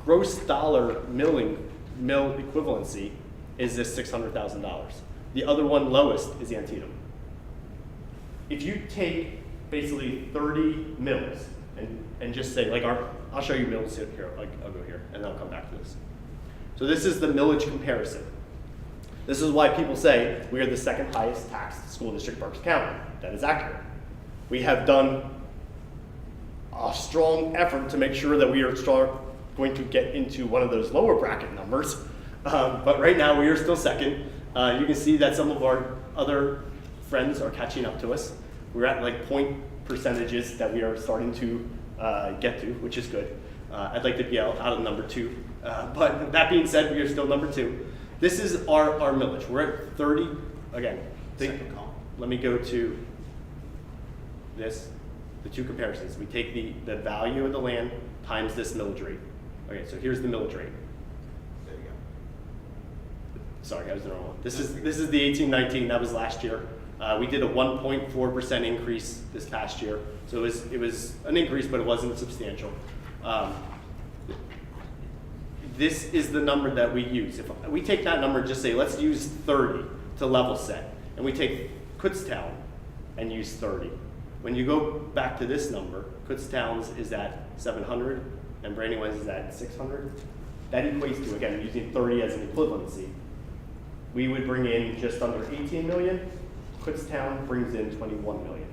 gross dollar mill equivalency is this $600,000. The other one lowest is Antietam. If you take basically 30 mills and just say, like I'll show you mills here, I'll go here and then I'll come back to this. So this is the millage comparison. This is why people say we are the second highest taxed school district in Berks County. That is accurate. We have done a strong effort to make sure that we are going to get into one of those lower bracket numbers. But right now we are still second. You can see that some of our other friends are catching up to us. We're at like point percentages that we are starting to get to, which is good. I'd like to be out of number 2. But that being said, we are still number 2. This is our millage. We're at 30, again, let me go to this, the 2 comparisons. We take the value of the land times this millage rate. Okay, so here's the millage rate. There you go. Sorry, I was the wrong one. This is the 18-19, that was last year. We did a 1.4% increase this past year. So it was an increase, but it wasn't substantial. This is the number that we use. If we take that number and just say, let's use 30 to level set, and we take Kutztown and use 30. When you go back to this number, Kutztown's is at 700, and Brandywine is at 600. That equates to, again, using 30 as an equivalency. We would bring in just under 18 million. Kutztown brings in 21 million.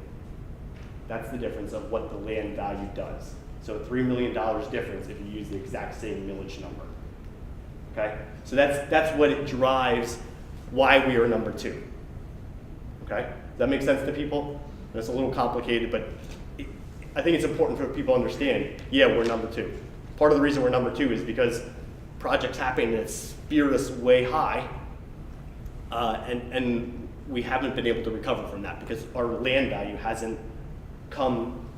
That's the difference of what the land value does. So $3 million difference if you use the exact same millage number. Okay? So that's what it drives why we are number 2. Okay? Does that make sense to people? It's a little complicated, but I think it's important for people to understand, yeah, we're number 2. Part of the reason we're number 2 is because projects happen and it's speared us way high, and we haven't been able to recover from that because our land value hasn't come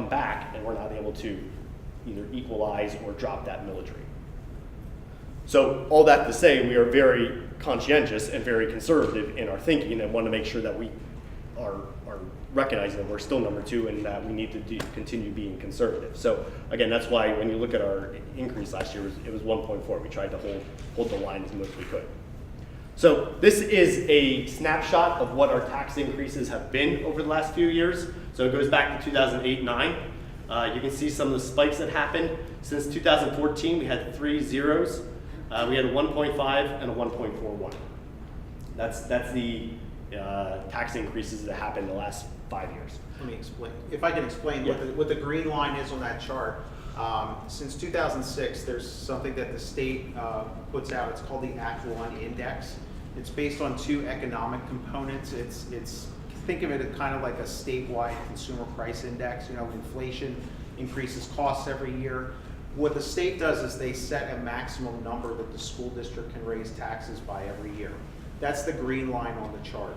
back, and we're not able to either equalize or drop that millage rate. So all that to say, we are very conscientious and very conservative in our thinking and want to make sure that we are recognizing that we're still number 2 and that we need to continue being conservative. So again, that's why when you look at our increase last year, it was 1.4. We tried to hold the line as much as we could. So this is a snapshot of what our tax increases have been over the last few years. So it goes back to 2008-9. You can see some of the spikes that happened. Since 2014, we had 3 zeros. We had a 1.5 and a 1.41. That's the tax increases that happened in the last 5 years. Let me explain. If I can explain what the green line is on that chart. Since 2006, there's something that the state puts out. It's called the Act 1 Index. It's based on 2 economic components. It's think of it as kind of like a statewide consumer price index. You know, inflation increases costs every year. What the state does is they set a maximum number that the school district can raise taxes by every year. That's the green line on the chart.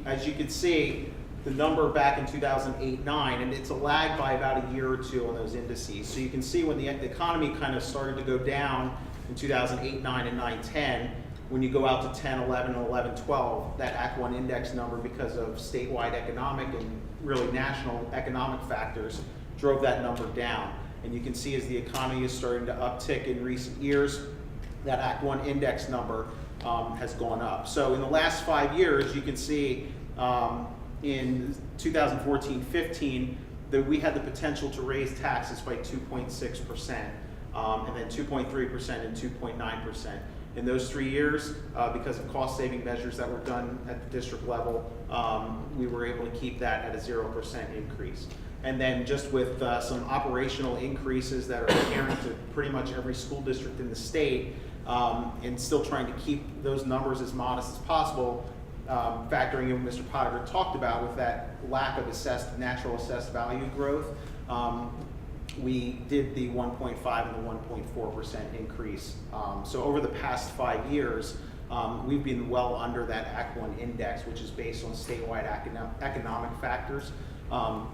As you can see, the number back in 2008-9, and it's a lag by about a year or 2 on those indices. So you can see when the economy kind of started to go down in 2008-9 and 9-10, when you go out to 10, 11, and 11, 12, that Act 1 index number, because of statewide economic and really national economic factors, drove that number down. And you can see as the economy is starting to uptick in recent years, that Act 1 index number has gone up. So in the last 5 years, you can see in 2014-15 that we had the potential to raise taxes by 2.6%, and then 2.3% and 2.9%. In those 3 years, because of cost-saving measures that were done at the district level, we were able to keep that at a 0% increase. And then just with some operational increases that are apparent to pretty much every school district in the state, and still trying to keep those numbers as modest as possible, factoring in what Mr. Potter talked about with that lack of natural assessed value growth, we did the 1.5 and the 1.4% increase. So over the past 5 years, we've been well under that Act 1 index, which is based on statewide economic factors.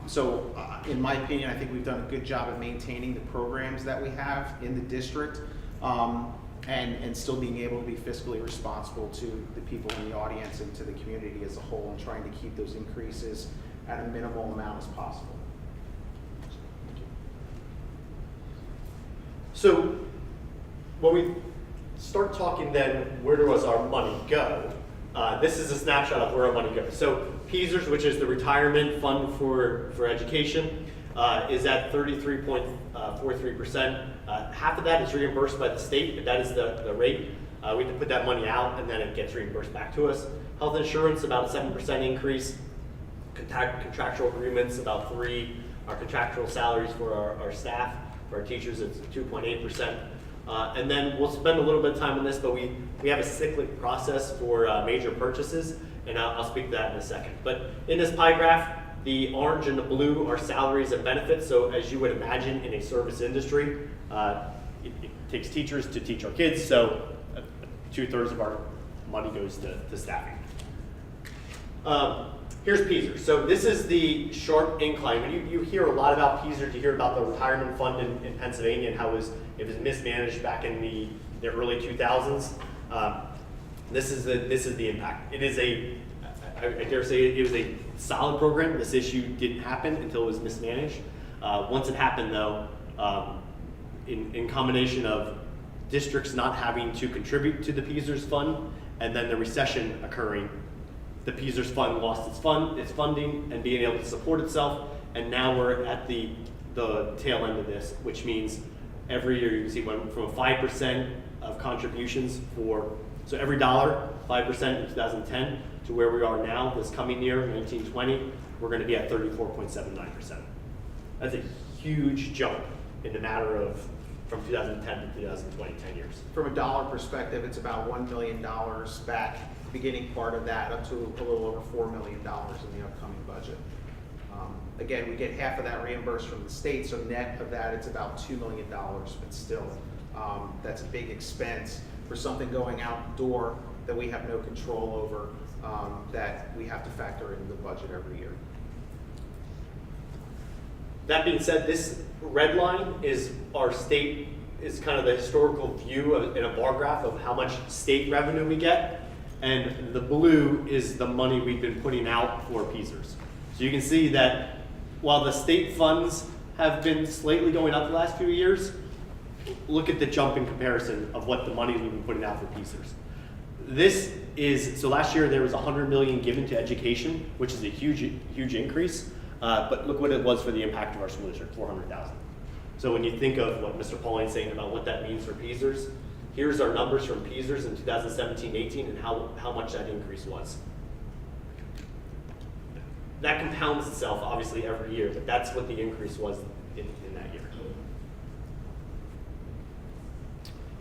So in my opinion, I think we've done a good job of maintaining the programs that we have in the district, and still being able to be fiscally responsible to the people in the audience and to the community as a whole, and trying to keep those increases at a minimal amount as possible. So when we start talking then, where does our money go? This is a snapshot of where our money goes. So PSERS, which is the Retirement Fund for Education, is at 33.43%. Half of that is reimbursed by the state, but that is the rate. We have to put that money out and then it gets reimbursed back to us. Health insurance, about a 7% increase. Contractual agreements, about 3%. Our contractual salaries for our staff, for our teachers, it's 2.8%. And then we'll spend a little bit of time on this, but we have a cyclic process for major purchases, and I'll speak to that in a second. But in this pie graph, the orange and the blue are salaries and benefits. So as you would imagine in a service industry, it takes teachers to teach our kids, so 2/3 of our money goes to staffing. Here's PSERS. So this is the sharp incline. When you hear a lot about PSERS, you hear about the retirement fund in Pennsylvania and how it was mismanaged back in the early 2000s. This is the impact. It is I dare say it was a solid program. This issue didn't happen until it was mismanaged. Once it happened, though, in combination of districts not having to contribute to the PSERS fund and then the recession occurring, the PSERS fund lost its funding and being able to support itself, and now we're at the tail end of this, which means every year you can see went from a 5% of contributions so every dollar, 5% in 2010 to where we are now this coming year, 1920, we're going to be at 34.79%. That's a huge jump in the matter of from 2010 to 2020, 10 years. From a dollar perspective, it's about $1 million back, the beginning part of that, up to a little over $4 million in the upcoming budget. Again, we get half of that reimbursed from the state, so net of that, it's about $2 million, but still, that's a big expense for something going out the door that we have no control over, that we have to factor into the budget every year. That being said, this red line is our state, is kind of the historical view in a bar graph of how much state revenue we get, and the blue is the money we've been putting out for PSERS. So you can see that while the state funds have been slightly going up the last few years, look at the jump in comparison of what the money we've been putting out for PSERS. So last year there was $100 million given to education, which is a huge increase. But look what it was for the impact of our school district, $400,000. So when you think of what Mr. Pauline's saying about what that means for PSERS, here's our numbers from PSERS in 2017-18 and how much that increase was. That compounds itself obviously every year, but that's what the increase was in that year.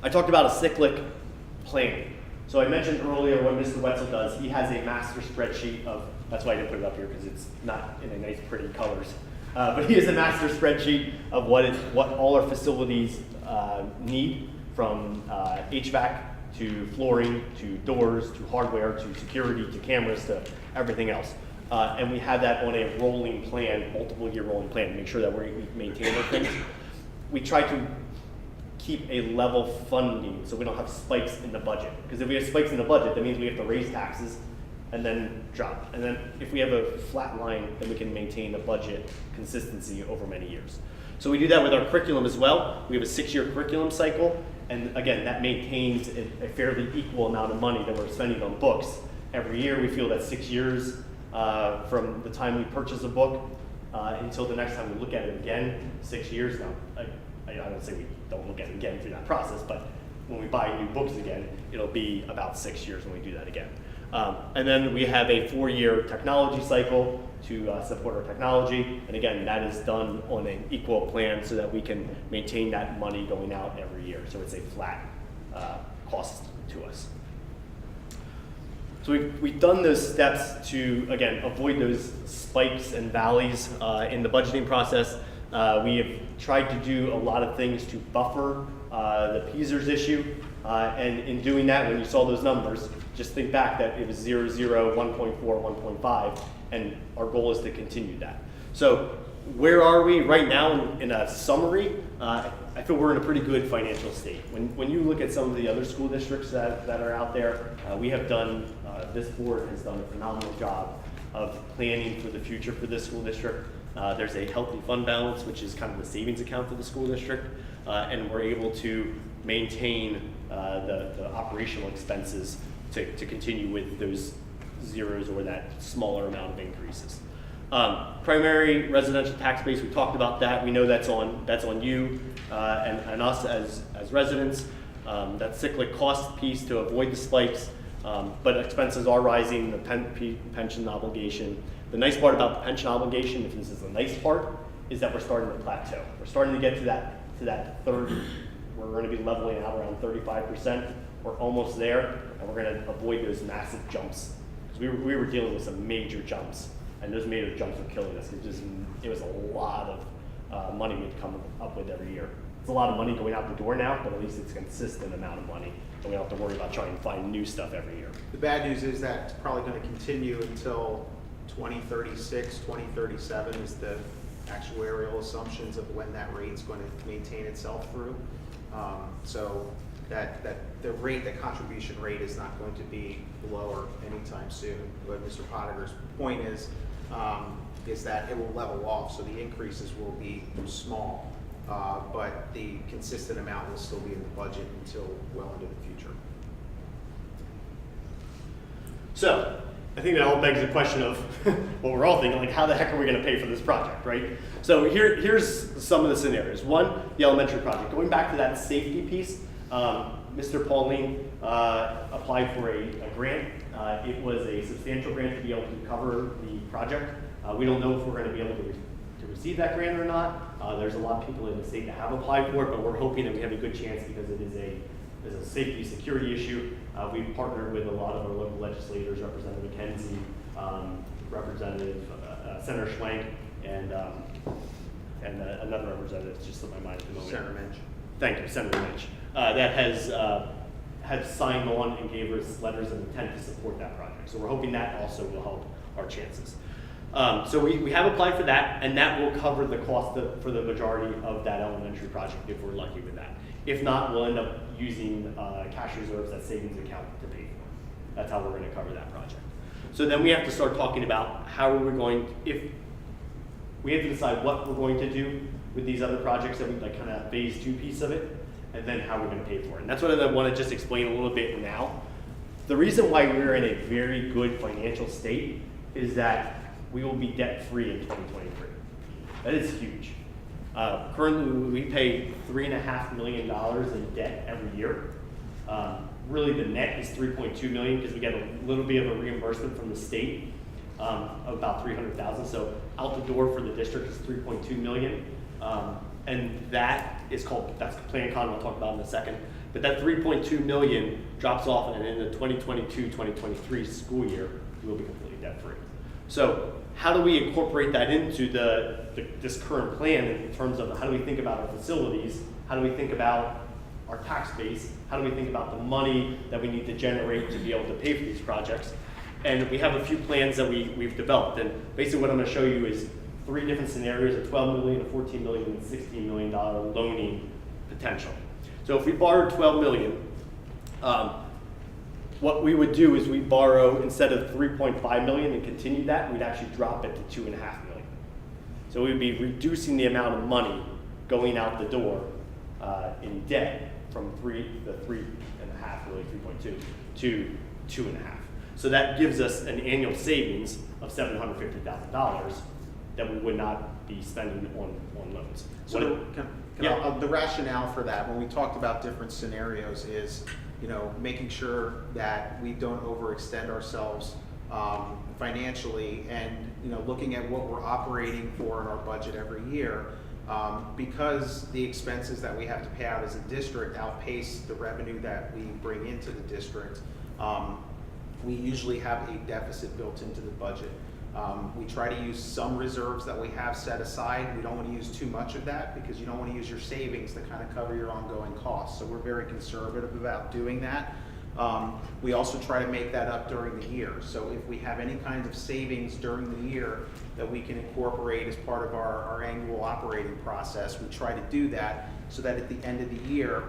I talked about a cyclic plan. So I mentioned earlier what Mr. Wetzel does. He has a master spreadsheet of, that's why I didn't put it up here because it's not in a nice pretty colors. But he has a master spreadsheet of what all our facilities need, from HVAC to flooring to doors to hardware to security to cameras to everything else. And we have that on a rolling plan, multiple year rolling plan, to make sure that we maintain our things. We try to keep a level funding so we don't have spikes in the budget. Because if we have spikes in the budget, that means we have to raise taxes and then drop. And then if we have a flat line, then we can maintain the budget consistency over many years. So we do that with our curriculum as well. We have a 6-year curriculum cycle, and again, that maintains a fairly equal amount of money that we're spending on books. Every year, we feel that 6 years from the time we purchase a book until the next time we look at it again, 6 years now. I don't say we don't look at it again through that process, but when we buy new books again, it'll be about 6 years when we do that again. And then we have a 4-year technology cycle to support our technology. And again, that is done on an equal plan so that we can maintain that money going out every year. So it's a flat cost to us. So we've done those steps to, again, avoid those spikes and valleys in the budgeting process. We have tried to do a lot of things to buffer the PSERS issue. And in doing that, when you saw those numbers, just think back that it was 0, 0, 1.4, 1.5, and our goal is to continue that. So where are we right now in a summary? I feel we're in a pretty good financial state. When you look at some of the other school districts that are out there, we have done, this board has done a phenomenal job of planning for the future for this school district. There's a healthy fund balance, which is kind of the savings account for the school district, and we're able to maintain the operational expenses to continue with those zeros or that smaller amount of increases. Primary residential tax base, we talked about that. We know that's on you and us as residents. That cyclic cost piece to avoid the spikes, but expenses are rising, the pension obligation. The nice part about the pension obligation, if this is the nice part, is that we're starting to plateau. We're starting to get to that third, we're going to be leveling out around 35%. We're almost there, and we're going to avoid those massive jumps. Because we were dealing with some major jumps, and those major jumps were killing us. It was a lot of money we'd come up with every year. It's a lot of money going out the door now, but at least it's a consistent amount of money, and we don't have to worry about trying to find new stuff every year. The bad news is that it's probably going to continue until 2036, 2037 is the actuarial assumptions of when that rate's going to maintain itself through. So that the rate, the contribution rate is not going to be lower anytime soon. But Mr. Potter's point is that it will level off, so the increases will be small, but the consistent amount will still be in the budget until well into the future. So I think that all begs the question of what we're all thinking, like how the heck are we going to pay for this project, right? So here's some of the scenarios. One, the elementary project. Going back to that safety piece, Mr. Pauline applied for a grant. It was a substantial grant to be able to cover the project. We don't know if we're going to be able to receive that grant or not. There's a lot of people in the state that have applied for it, but we're hoping that we have a good chance because it is a safety security issue. We've partnered with a lot of our local legislators, Representative McKenzie, Representative Senator Schwank, and another representative, just slipped my mind at the moment. Senator Minch. Thank you, Senator Minch. That has signed on and gave us letters of intent to support that project. So we're hoping that also will help our chances. So we have applied for that, and that will cover the cost for the majority of that elementary project if we're lucky with that. If not, we'll end up using cash reserves, that savings account, to pay for it. That's how we're going to cover that project. So then we have to start talking about how are we going, if we have to decide what we're going to do with these other projects that we like kind of phase 2 piece of it, and then how we're going to pay for it. And that's what I want to just explain a little bit now. The reason why we're in a very good financial state is that we will be debt-free in 2023. That is huge. Currently, we pay $3.5 million in debt every year. Really, the net is $3.2 million because we get a little bit of a reimbursement from the state of about $300,000. So out the door for the district is $3.2 million, and that's Plan Con. We'll talk about in a second. But that $3.2 million drops off, and in the 2022-2023 school year, we will be completely debt-free. So how do we incorporate that into this current plan in terms of how do we think about our facilities? How do we think about our tax base? How do we think about the money that we need to generate to be able to pay for these projects? And we have a few plans that we've developed. And basically what I'm going to show you is 3 different scenarios, a $12 million, a $14 million, and $16 million loaning potential. So if we borrowed $12 million, what we would do is we borrow, instead of $3.5 million and continue that, we'd actually drop it to $2.5 million. So we would be reducing the amount of money going out the door in debt from the 3.5, really 3.2 to 2.5. So that gives us an annual savings of $750,000 that we would not be spending on loans. So Yeah. the rationale for that, when we talked about different scenarios, is making sure that we don't overextend ourselves financially, and looking at what we're operating for in our budget every year, because the expenses that we have to pay out as a district outpace the revenue that we bring into the district. We usually have a deficit built into the budget. We try to use some reserves that we have set aside. We don't want to use too much of that, because you don't want to use your savings to kind of cover your ongoing costs. So we're very conservative about doing that. We also try to make that up during the year. So if we have any kind of savings during the year that we can incorporate as part of our annual operating process, we try to do that so that at the end of the year,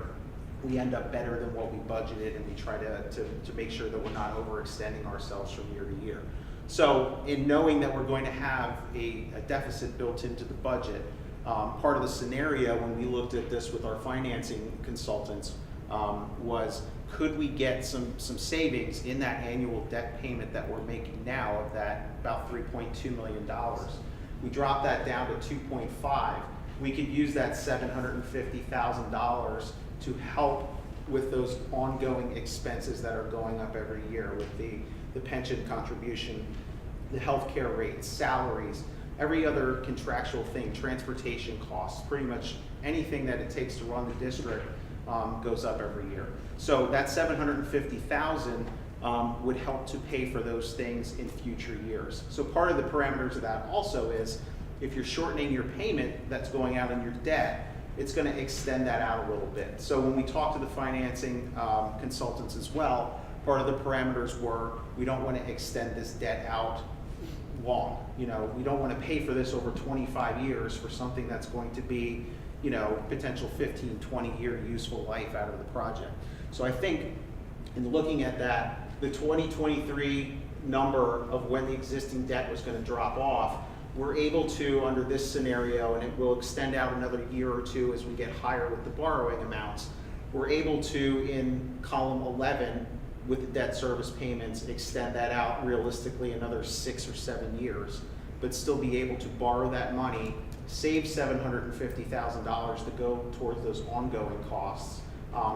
we end up better than what we budgeted, and we try to make sure that we're not overextending ourselves from year to year. So in knowing that we're going to have a deficit built into the budget, part of the scenario when we looked at this with our financing consultants was, could we get some savings in that annual debt payment that we're making now of that about $3.2 million. We dropped that down to 2.5. We could use that $750,000 to help with those ongoing expenses that are going up every year, with the pension contribution, the healthcare rates, salaries, every other contractual thing, transportation costs, pretty much anything that it takes to run the district goes up every year. So that $750,000 would help to pay for those things in future years. So part of the parameters of that also is, if you're shortening your payment that's going out in your debt, it's going to extend that out a little bit. So when we talk to the financing consultants as well, part of the parameters were, we don't want to extend this debt out long. We don't want to pay for this over 25 years for something that's going to be, potential 15, 20-year useful life out of the project. So I think in looking at that, the 2023 number of when the existing debt was going to drop off, we're able to, under this scenario, and it will extend out another year or two as we get higher with the borrowing amounts, we're able to, in column 11, with the debt service payments, extend that out realistically another 6 or 7 years, but still be able to borrow that money, save $750,000 to go towards those ongoing costs,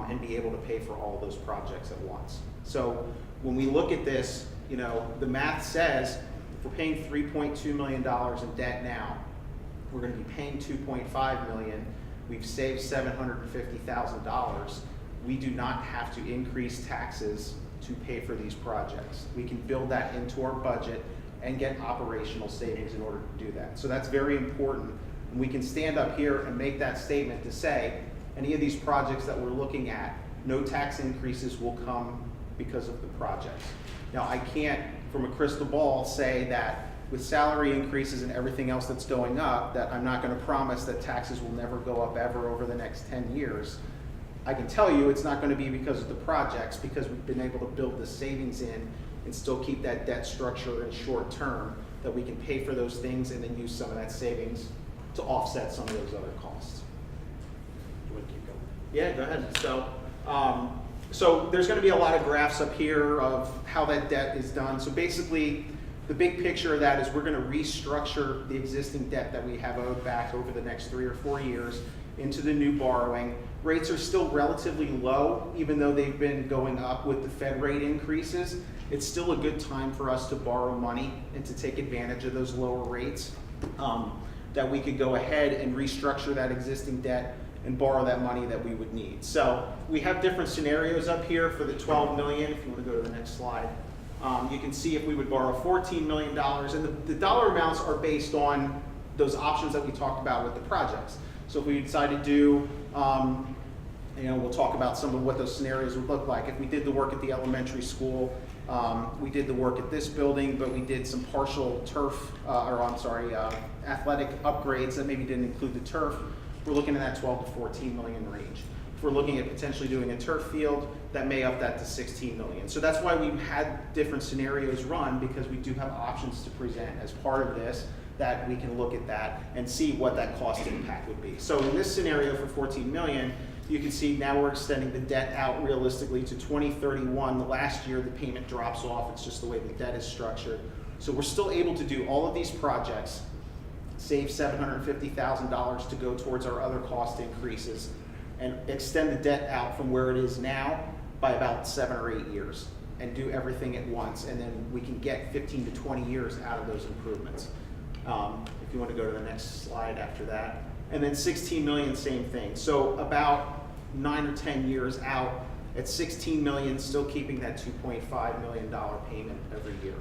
and be able to pay for all those projects at once. So when we look at this, the math says, if we're paying $3.2 million in debt now, we're going to be paying $2.5 million. We've saved $750,000. We do not have to increase taxes to pay for these projects. We can build that into our budget and get operational savings in order to do that. So that's very important. And we can stand up here and make that statement to say, any of these projects that we're looking at, no tax increases will come because of the projects. Now, I can't, from a crystal ball, say that with salary increases and everything else that's going up, that I'm not going to promise that taxes will never go up ever over the next 10 years. I can tell you it's not going to be because of the projects, because we've been able to build the savings in and still keep that debt structure in short term, that we can pay for those things and then use some of that savings to offset some of those other costs. You want to keep going? Yeah, go ahead. So there's going to be a lot of graphs up here of how that debt is done. So basically, the big picture of that is we're going to restructure the existing debt that we have owed back over the next 3 or 4 years into the new borrowing. Rates are still relatively low, even though they've been going up with the Fed rate increases. It's still a good time for us to borrow money and to take advantage of those lower rates, that we could go ahead and restructure that existing debt and borrow that money that we would need. So we have different scenarios up here for the $12 million. If you want to go to the next slide, you can see if we would borrow $14 million, and the dollar amounts are based on those options that we talked about with the projects. So if we decide to do, we'll talk about some of what those scenarios would look like. If we did the work at the elementary school, we did the work at this building, but we did some partial turf, athletic upgrades that maybe didn't include the turf. We're looking at that 12 to 14 million range. If we're looking at potentially doing a turf field, that may up that to 16 million. So that's why we've had different scenarios run, because we do have options to present as part of this that we can look at that and see what that cost impact would be. So in this scenario for 14 million, you can see now we're extending the debt out realistically to 2031. The last year the payment drops off. It's just the way the debt is structured. So we're still able to do all of these projects, save $750,000 to go towards our other cost increases, and extend the debt out from where it is now by about 7 or 8 years, and do everything at once, and then we can get 15 to 20 years out of those improvements. If you want to go to the next slide after that. And then 16 million, same thing. So about 9 or 10 years out, at 16 million, still keeping that $2.5 million payment every year.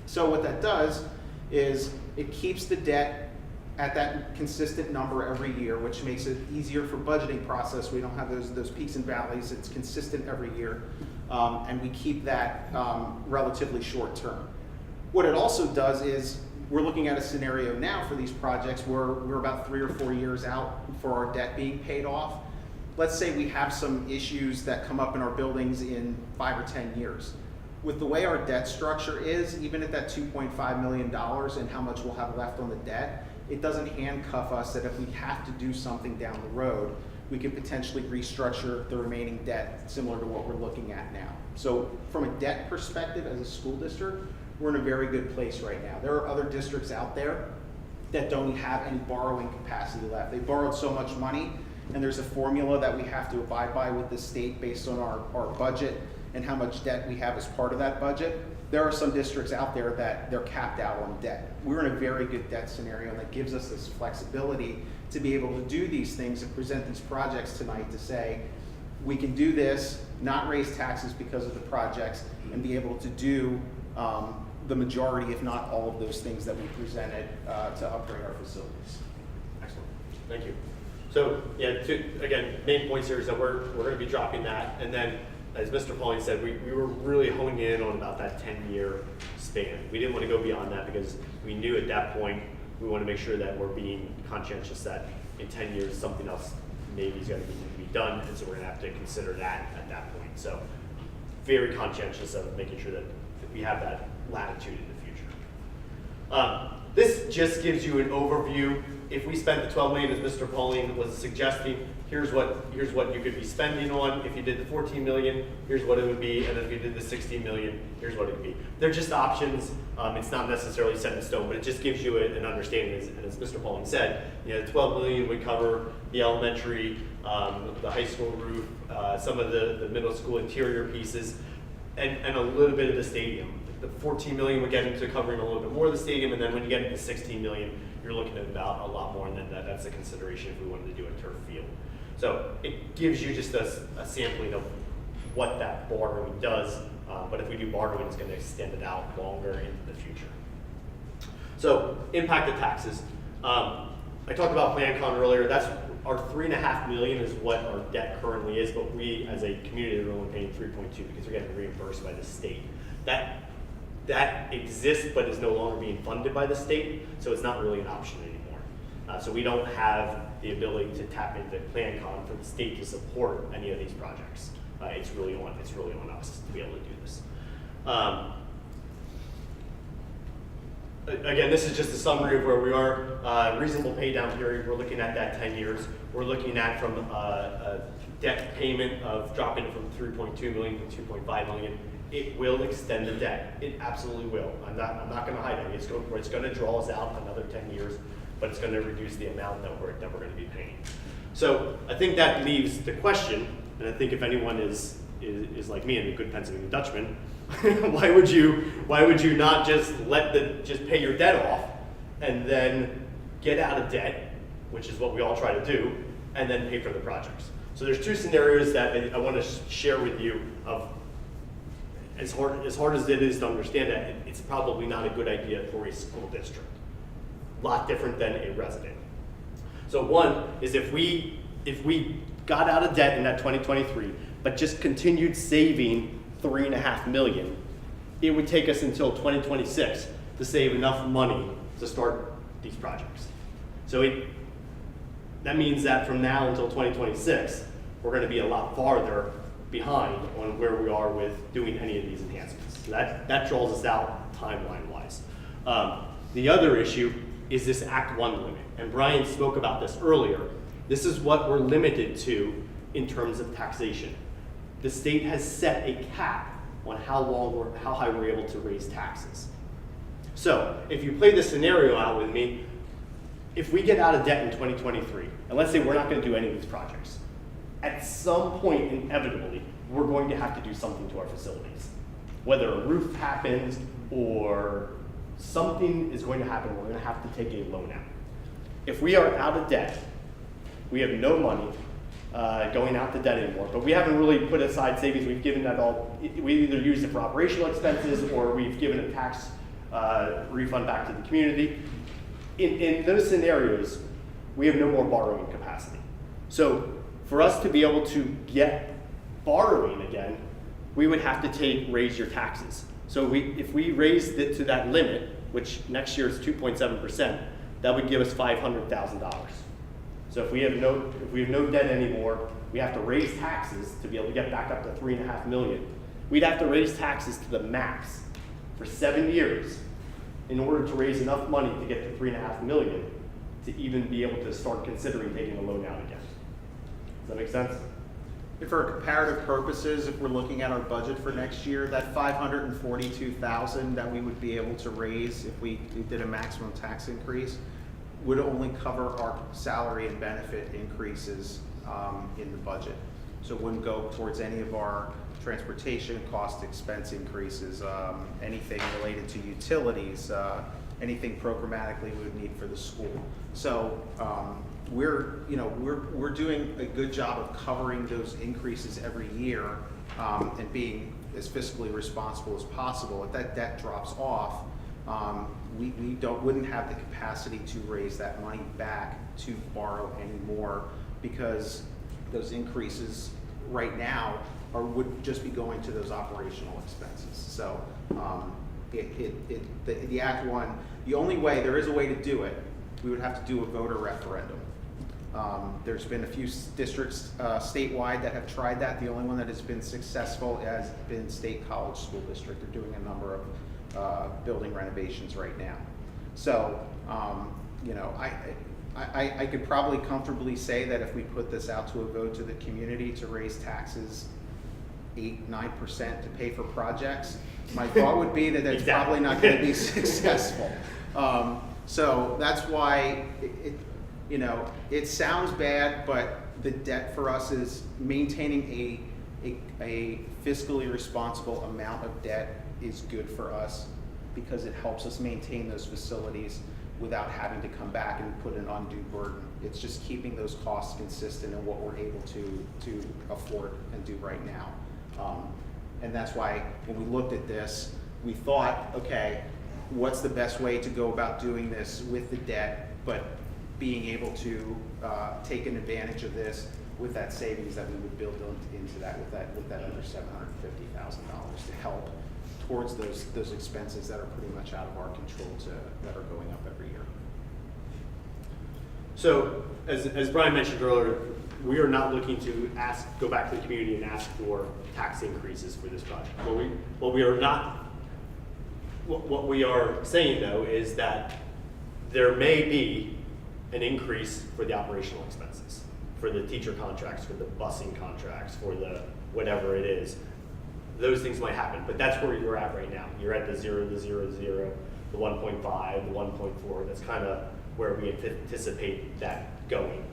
So what that does is it keeps the debt at that consistent number every year, which makes it easier for budgeting process. We don't have those peaks and valleys. It's consistent every year, and we keep that relatively short term. What it also does is we're looking at a scenario now for these projects where we're about 3 or 4 years out for our debt being paid off. Let's say we have some issues that come up in our buildings in 5 or 10 years. With the way our debt structure is, even at that $2.5 million and how much we'll have left on the debt, it doesn't handcuff us that if we have to do something down the road, we could potentially restructure the remaining debt similar to what we're looking at now. So from a debt perspective as a school district, we're in a very good place right now. There are other districts out there that don't have any borrowing capacity left. They borrowed so much money, and there's a formula that we have to abide by with the state based on our budget and how much debt we have as part of that budget. There are some districts out there that they're capped out on debt. We're in a very good debt scenario, and that gives us this flexibility to be able to do these things and present these projects tonight to say, we can do this, not raise taxes because of the projects, and be able to do the majority, if not all of those things that we presented to upgrade our facilities. Excellent, thank you. So yeah, again, main points here is that we're going to be dropping that, and then as Mr. Pauling said, we were really honing in on about that 10-year span. We didn't want to go beyond that because we knew at that point we want to make sure that we're being conscientious that in 10 years something else maybe is going to need to be done, and so we're going to have to consider that at that point. So very conscientious of making sure that we have that latitude in the future. This just gives you an overview. If we spent the 12 million, as Mr. Pauling was suggesting, here's what you could be spending on. If you did the 14 million, here's what it would be, and then if you did the 16 million, here's what it would be. They're just options. It's not necessarily set in stone, but it just gives you an understanding. As Mr. Pauling said, the 12 million would cover the elementary, the high school roof, some of the middle school interior pieces, and a little bit of the stadium. The 14 million would get into covering a little bit more of the stadium, and then when you get into 16 million, you're looking at about a lot more, and then that's a consideration if we wanted to do a turf field. So it gives you just a sampling of what that borrowing does, but if we do borrowing, it's going to extend it out longer into the future. So impact of taxes. I talked about PlanCon earlier. That's our $3.5 million is what our debt currently is, but we as a community are only paying 3.2 because we're getting reimbursed by the state. That exists, but is no longer being funded by the state, so it's not really an option anymore. So we don't have the ability to tap into PlanCon for the state to support any of these projects. It's really on us to be able to do this. Again, this is just a summary of where we are. Reasonable pay down period, we're looking at that 10 years. We're looking at from a debt payment of dropping from 3.2 million to 2.5 million. It will extend the debt. It absolutely will. I'm not going to hide it. It's going to draw us out another 10 years, but it's going to reduce the amount that we're going to be paying. So I think that leaves the question, and I think if anyone is like me and a good Pennsylvania Dutchman, why would you not just just pay your debt off and then get out of debt, which is what we all try to do, and then pay for the projects? So there's two scenarios that I want to share with you of as hard as it is to understand that, it's probably not a good idea for a school district. A lot different than a resident. So one is if we got out of debt in that 2023, but just continued saving $3.5 million, it would take us until 2026 to save enough money to start these projects. So that means that from now until 2026, we're going to be a lot farther behind on where we are with doing any of these enhancements. So that draws us out timeline-wise. The other issue is this Act 1 limit. And Brian spoke about this earlier. This is what we're limited to in terms of taxation. The state has set a cap on how high we're able to raise taxes. So if you play this scenario out with me, if we get out of debt in 2023, and let's say we're not going to do any of these projects, at some point, inevitably, we're going to have to do something to our facilities. Whether a roof happens or something is going to happen, we're going to have to take a loan out. If we are out of debt, we have no money going out the debt anymore, but we haven't really put aside savings. We've given that all, we either use it for operational expenses or we've given a tax refund back to the community. In those scenarios, we have no more borrowing capacity. So for us to be able to get borrowing again, we would have to raise your taxes. So if we raised it to that limit, which next year is 2.7%, that would give us $500,000. So if we have no debt anymore, we have to raise taxes to be able to get back up to $3.5 million. We'd have to raise taxes to the max for 7 years in order to raise enough money to get to $3.5 million to even be able to start considering taking a loan out again. Does that make sense? And for comparative purposes, if we're looking at our budget for next year, that $542,000 that we would be able to raise if we did a maximum tax increase would only cover our salary and benefit increases in the budget. So it wouldn't go towards any of our transportation cost expense increases, anything related to utilities, anything programmatically we would need for the school. So we're doing a good job of covering those increases every year and being as fiscally responsible as possible. If that debt drops off, we wouldn't have the capacity to raise that money back to borrow anymore, because those increases right now would just be going to those operational expenses. So the Act 1, the only way, there is a way to do it, we would have to do a voter referendum. There's been a few districts statewide that have tried that. The only one that has been successful has been State College School District. They're doing a number of building renovations right now. So, I could probably comfortably say that if we put this out to a vote to the community to raise taxes 8-9% to pay for projects, my thought would be that it's probably not going to be successful. So that's why it sounds bad, but the debt for us is maintaining a fiscally responsible amount of debt is good for us, because it helps us maintain those facilities without having to come back and put an undue burden. It's just keeping those costs consistent in what we're able to afford and do right now. And that's why when we looked at this, we thought, okay, what's the best way to go about doing this with the debt, but being able to take an advantage of this with that savings that we would build into that with that other $750,000 to help towards those expenses that are pretty much out of our control that are going up every year. So, as Brian mentioned earlier, we are not looking to go back to the community and ask for tax increases for this project. What we are saying though is that there may be an increase for the operational expenses, for the teacher contracts, for the busing contracts, for the whatever it is. Those things might happen, but that's where you're at right now. You're at the 0, the 0, 0, the 1.5, the 1.4. That's kind of where we anticipate that going.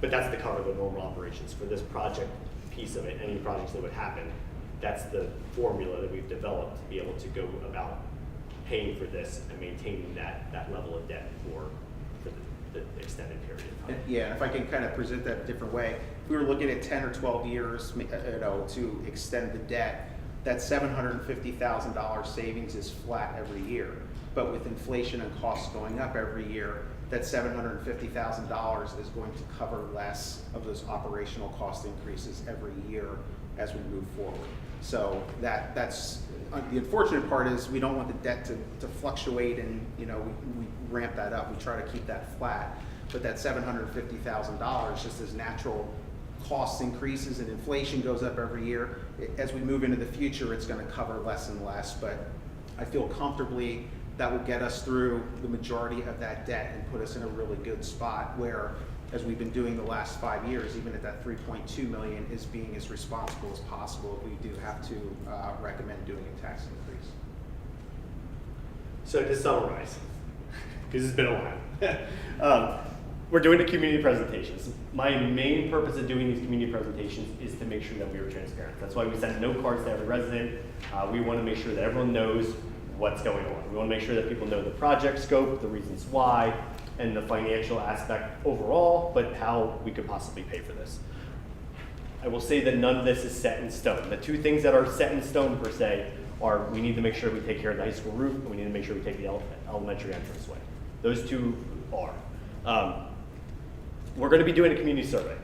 But that's to cover the normal operations. For this project piece of it, any projects that would happen, that's the formula that we've developed to be able to go about paying for this and maintaining that level of debt for the extended period of time. Yeah, if I can kind of present that a different way, if we were looking at 10 or 12 years, to extend the debt, that $750,000 savings is flat every year. But with inflation and costs going up every year, that $750,000 is going to cover less of those operational cost increases every year as we move forward. So that's the unfortunate part is we don't want the debt to fluctuate, and we ramp that up. We try to keep that flat, but that $750,000, just as natural cost increases and inflation goes up every year, as we move into the future, it's going to cover less and less. But I feel comfortably that will get us through the majority of that debt and put us in a really good spot where, as we've been doing the last 5 years, even at that 3.2 million, is being as responsible as possible if we do have to recommend doing a tax increase. So to summarize, because it's been a while, we're doing the community presentations. My main purpose of doing these community presentations is to make sure that we are transparent. That's why we send note cards to every resident. We want to make sure that everyone knows what's going on. We want to make sure that people know the project scope, the reasons why, and the financial aspect overall, but how we could possibly pay for this. I will say that none of this is set in stone. The two things that are set in stone per se are we need to make sure we take care of the high school roof, and we need to make sure we take the elementary entranceway. Those two are. We're going to be doing a community survey.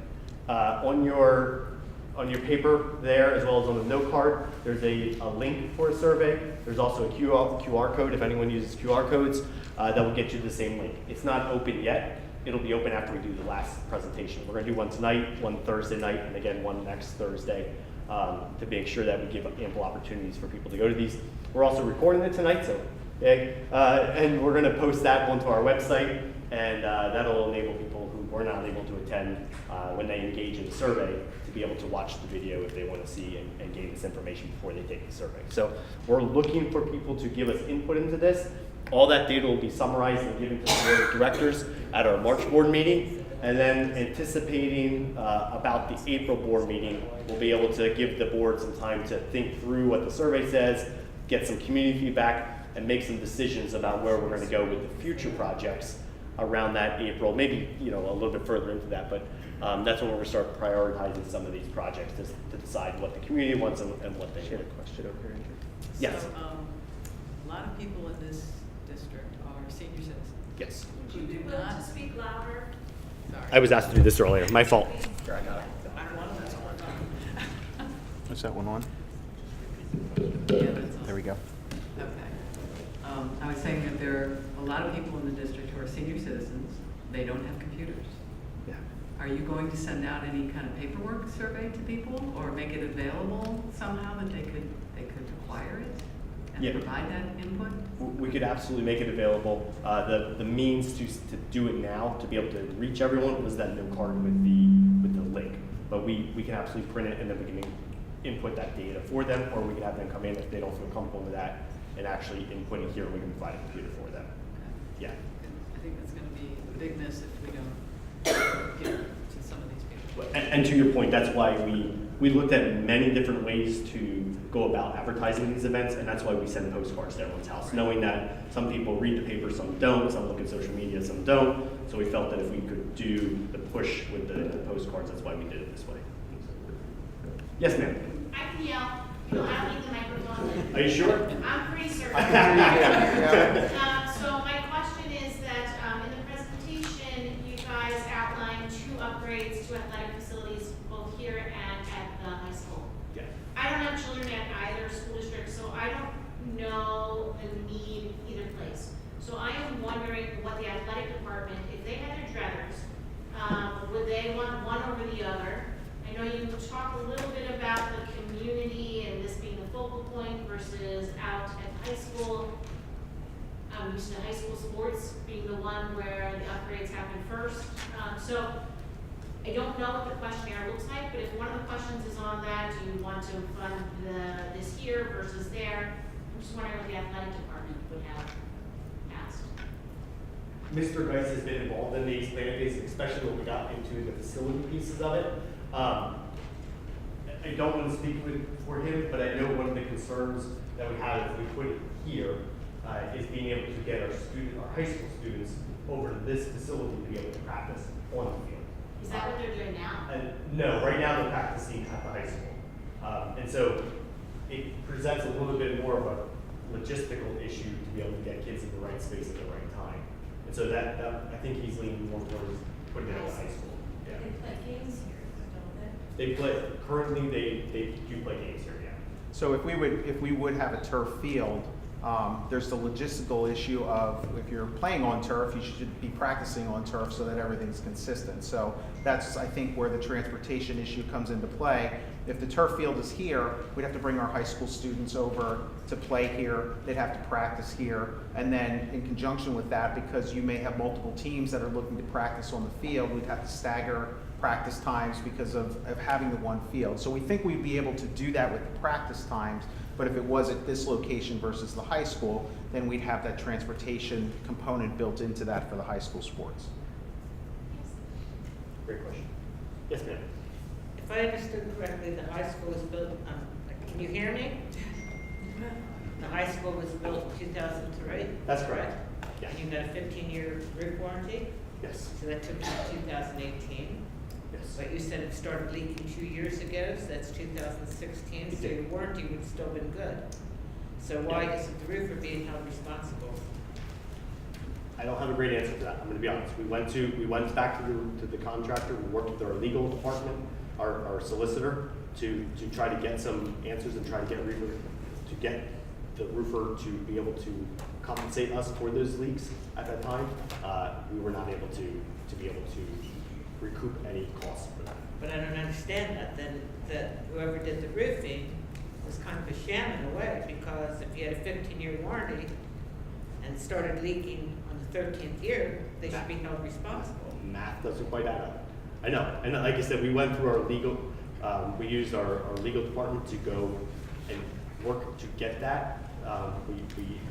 On your paper there, as well as on the note card, there's a link for a survey. There's also a QR code, if anyone uses QR codes, that will get you the same link. It's not open yet. It'll be open after we do the last presentation. We're going to do one tonight, one Thursday night, and again one next Thursday to make sure that we give ample opportunities for people to go to these. We're also recording it tonight, so and we're going to post that onto our website, and that'll enable people who were not able to attend when they engage in the survey to be able to watch the video if they want to see and gain this information before they take the survey. So we're looking for people to give us input into this. All that data will be summarized and given to the board of directors at our March board meeting, and then anticipating about the April board meeting, we'll be able to give the board some time to think through what the survey says, get some community feedback, and make some decisions about where we're going to go with the future projects around that April, maybe a little bit further into that, but that's when we're going to start prioritizing some of these projects to decide what the community wants and what they want. A question over here, Andrew. Yes. So, a lot of people in this district are senior citizens. Yes. Who do not speak louder. Sorry. I was asked to do this earlier. My fault. Is that one on? Yeah, that's all. There we go. Okay. I was saying that there are a lot of people in the district who are senior citizens. They don't have computers. Yeah. Are you going to send out any kind of paperwork survey to people, or make it available somehow that they could acquire it and Yeah. provide that input? We could absolutely make it available. The means to do it now, to be able to reach everyone, was that note card with the link. But we can absolutely print it, and then we can input that data for them, or we can have them come in if they don't feel comfortable with that and actually input it here. We can provide a computer for them. Okay. Yeah. I think that's going to be a big miss if we don't get to some of these people. And to your point, that's why we looked at many different ways to go about advertising these events, and that's why we send postcards to everyone's house, knowing that some people read the paper, some don't, some look at social media, some don't. So we felt that if we could do the push with the postcards, that's why we did it this way. Yes, ma'am. I can yell. You know, I don't need the microphone. Are you sure? I'm pretty certain. So my question is that in the presentation, you guys outlined 2 upgrades to athletic facilities, both here and at the high school. Yeah. I don't have children at either school district, so I don't know the need either place. So I am wondering what the athletic department, if they had their druthers, would they want one over the other? I know you talked a little bit about the community and this being the focal point versus out at high school. I'm used to high school sports being the one where the upgrades happen first. So I don't know what the questionnaire looks like, but if one of the questions is on that, do you want to fund this here versus there? I'm just wondering what the athletic department would have asked. Mr. Geis has been involved in these planning phases, especially when we got into the facility pieces of it. I don't want to speak for him, but I know one of the concerns that we have if we put it here is being able to get our high school students over to this facility to be able to practice on the field. Is that what they're doing now? No, right now they're practicing at the high school. And so it presents a little bit more of a logistical issue to be able to get kids in the right space at the right time. And so that I think he's leaning more towards putting it at the high school. Yeah. They play games here, don't they? They play, currently they do play games here, yeah. So if we would have a turf field, there's the logistical issue of if you're playing on turf, you should be practicing on turf so that everything's consistent. So that's, I think, where the transportation issue comes into play. If the turf field is here, we'd have to bring our high school students over to play here, they'd have to practice here, and then in conjunction with that, because you may have multiple teams that are looking to practice on the field, we'd have to stagger practice times because of having the one field. So we think we'd be able to do that with the practice times, but if it was at this location versus the high school, then we'd have that transportation component built into that for the high school sports. Great question. Yes, ma'am. If I understood correctly, the high school was built, can you hear me? The high school was built in 2003? That's correct. Yeah. And you got a 15-year roof warranty? Yes. So that took you to 2018? Yes. But you said it started leaking 2 years ago, so that's 2016, It so did. your warranty would still been good. So why Yeah. isn't the roofer being held responsible? I don't have a great answer for that. I'm going to be honest. We went back to the contractor. We worked with our legal department, our solicitor, to try to get some answers and try to get the roofer to be able to compensate us for those leaks at that time. We were not able to be able to recoup any costs for that. But I don't understand that, then, that whoever did the roofing was kind of a sham in a way, because if you had a 15-year warranty and started leaking on the 13th year, they should be held responsible. Math doesn't quite add up. I know, and like I said, we went through our legal, we used our legal department to go and work to get that.